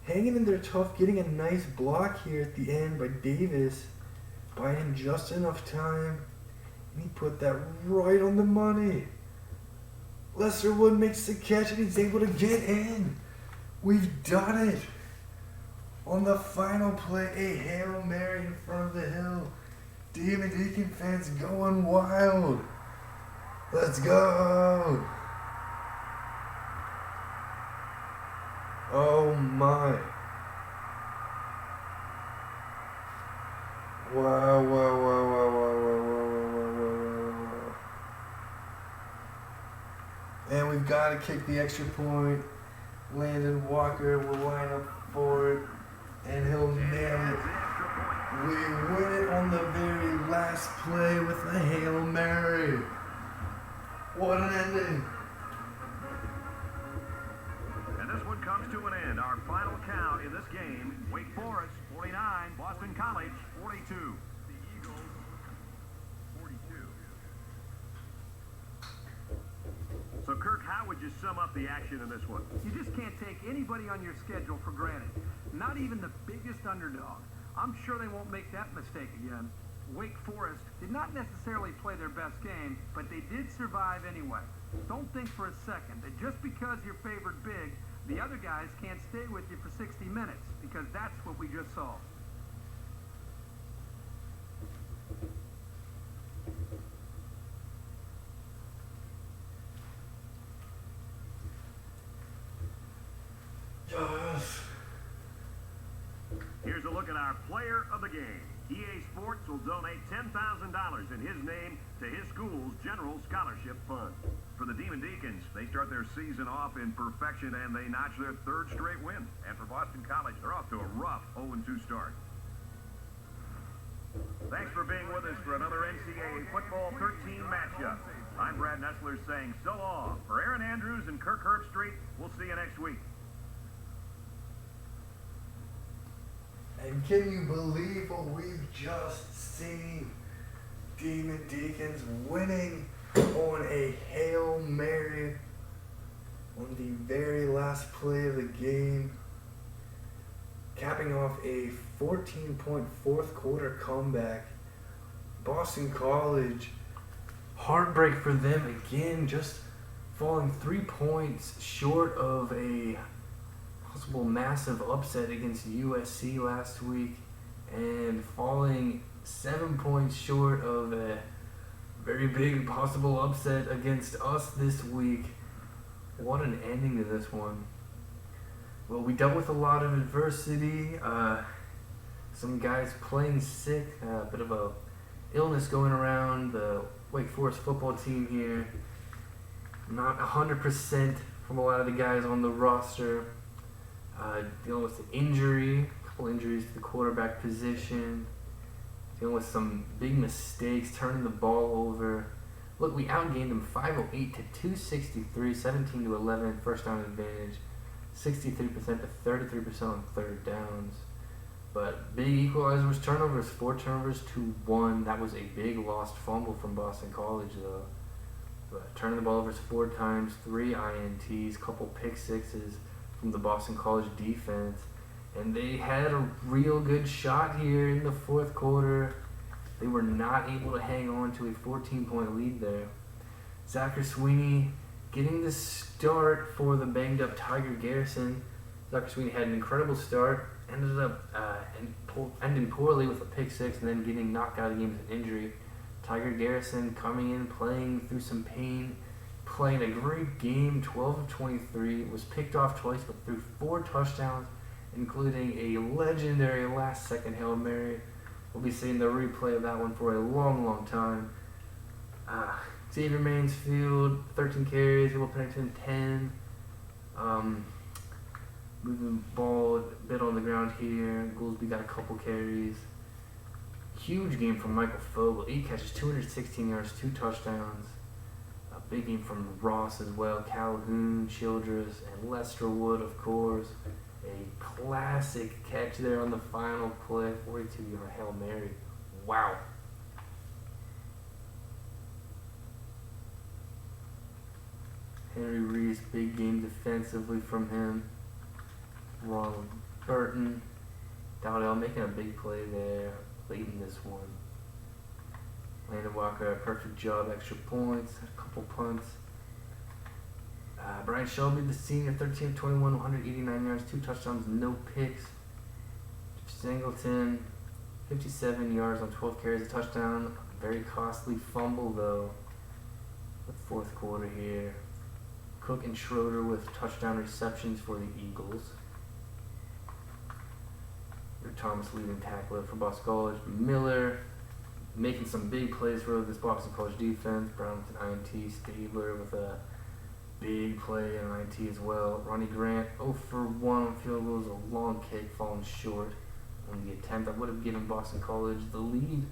hanging in there tough, getting a nice block here at the end by Davis, buying him just enough time, and he put that right on the money. Lester Wood makes the catch and he's able to get in. We've done it. On the final play, a Hail Mary in front of the hill. Deacon fans going wild. Let's go. Oh my. Wow, wow, wow, wow, wow, wow, wow, wow, wow. And we've got to kick the extra point. Landon Walker will line up for it, and he'll nail it. We win it on the very last play with a Hail Mary. What an ending. And this one comes to an end. Our final count in this game, Wake Forest 49, Boston College 42. The Eagles 42. So, Kirk, how would you sum up the action in this one? You just can't take anybody on your schedule for granted. Not even the biggest underdog. I'm sure they won't make that mistake again. Wake Forest did not necessarily play their best game, but they did survive anyway. Don't think for a second that just because you're favored big, the other guys can't stay with you for 60 minutes, because that's what we just saw. Here's a look at our player of the game. EA Sports will donate $10,000 in his name to his school's General Scholarship Fund. For the Deacons, they start their season off in perfection and they notch their 3rd straight win. And for Boston College, they're off to a rough 0-2 start. Thanks for being with us for another NCAA Football 13 matchup. I'm Brad Nessler saying so long. For Aaron Andrews and Kirk Herbstreit, we'll see you next week. And can you believe what we've just seen? Deacons winning on a Hail Mary on the very last play of the game, capping off a 14-point fourth quarter comeback. Boston College, heartbreak for them again, just falling 3 points short of a possible massive upset against USC last week, and falling 7 points short of a very big possible upset against us this week. What an ending to this one. Well, we dealt with a lot of adversity, some guys playing sick, a bit of a illness going around the Wake Forest football team here. Not 100% from a lot of the guys on the roster. Dealing with an injury, a couple injuries to the quarterback position. Dealing with some big mistakes, turning the ball over. Look, we outgained them 508 to 263, 17 to 11, first down advantage, 63% to 33% on third downs. But big equalizer was turnovers, 4 turnovers to 1. That was a big lost fumble from Boston College, though. But turning the ball over 4 times, 3 INTs, couple pick sixes from the Boston College defense. And they had a real good shot here in the fourth quarter. They were not able to hang on to a 14-point lead there. Zachary Sweeney getting the start for the banged-up Tiger Garrison. Zachary Sweeney had an incredible start, ended up ending poorly with a pick six and then getting knocked out of the game with an injury. Tiger Garrison coming in, playing through some pain, playing a great game, 12 of 23, was picked off twice but threw 4 touchdowns, including a legendary last-second Hail Mary. We'll be seeing the replay of that one for a long, long time. Xavier Mansfield, 13 carries, Will Pennington, 10. Moving the ball a bit on the ground here. Goolsby got a couple carries. Huge game from Michael Fogel. 8 catches, 216 yards, 2 touchdowns. A big game from Ross as well. Calhoun, Childress, and Lester Wood, of course. A classic catch there on the final play. 42-yard Hail Mary. Wow. Henry Reese, big game defensively from him. Ronald Burton. Dowdell making a big play there late in this one. Landon Walker, a perfect job, extra points, a couple punts. Brian Shelby, the senior, 13 of 21, 189 yards, 2 touchdowns, no picks. Singleton, 57 yards on 12 carries, a touchdown. Very costly fumble, though, the fourth quarter here. Cook and Schroeder with touchdown receptions for the Eagles. Thomas leading tackler for Boston College. Miller making some big plays for this Boston College defense. Brown with an INT. Stabler with a big play and an INT as well. Ronnie Grant 0 for 1 on field goals. A long kick falling short on the attempt that would have given Boston College the lead.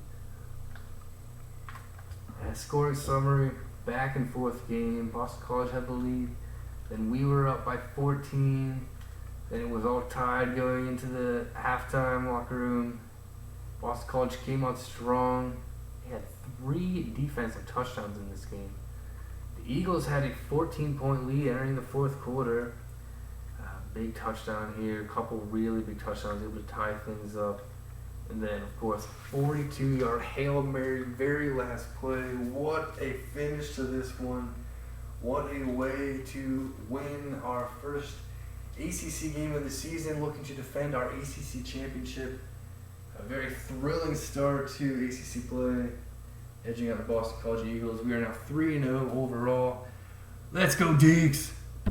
Scoring summary, back and forth game. Boston College had the lead. Then we were up by 14. Then it was all tied going into the halftime locker room. Boston College came out strong. They had 3 defensive touchdowns in this game. The Eagles had a 14-point lead entering the fourth quarter. Big touchdown here, a couple really big touchdowns, able to tie things up. And then, of course, 42-yard Hail Mary, very last play. What a finish to this one. What a way to win our first ACC game of the season, looking to defend our ACC Championship. A very thrilling start to ACC play, edging out the Boston College Eagles. We are now 3-0 overall. Let's go, Deeks!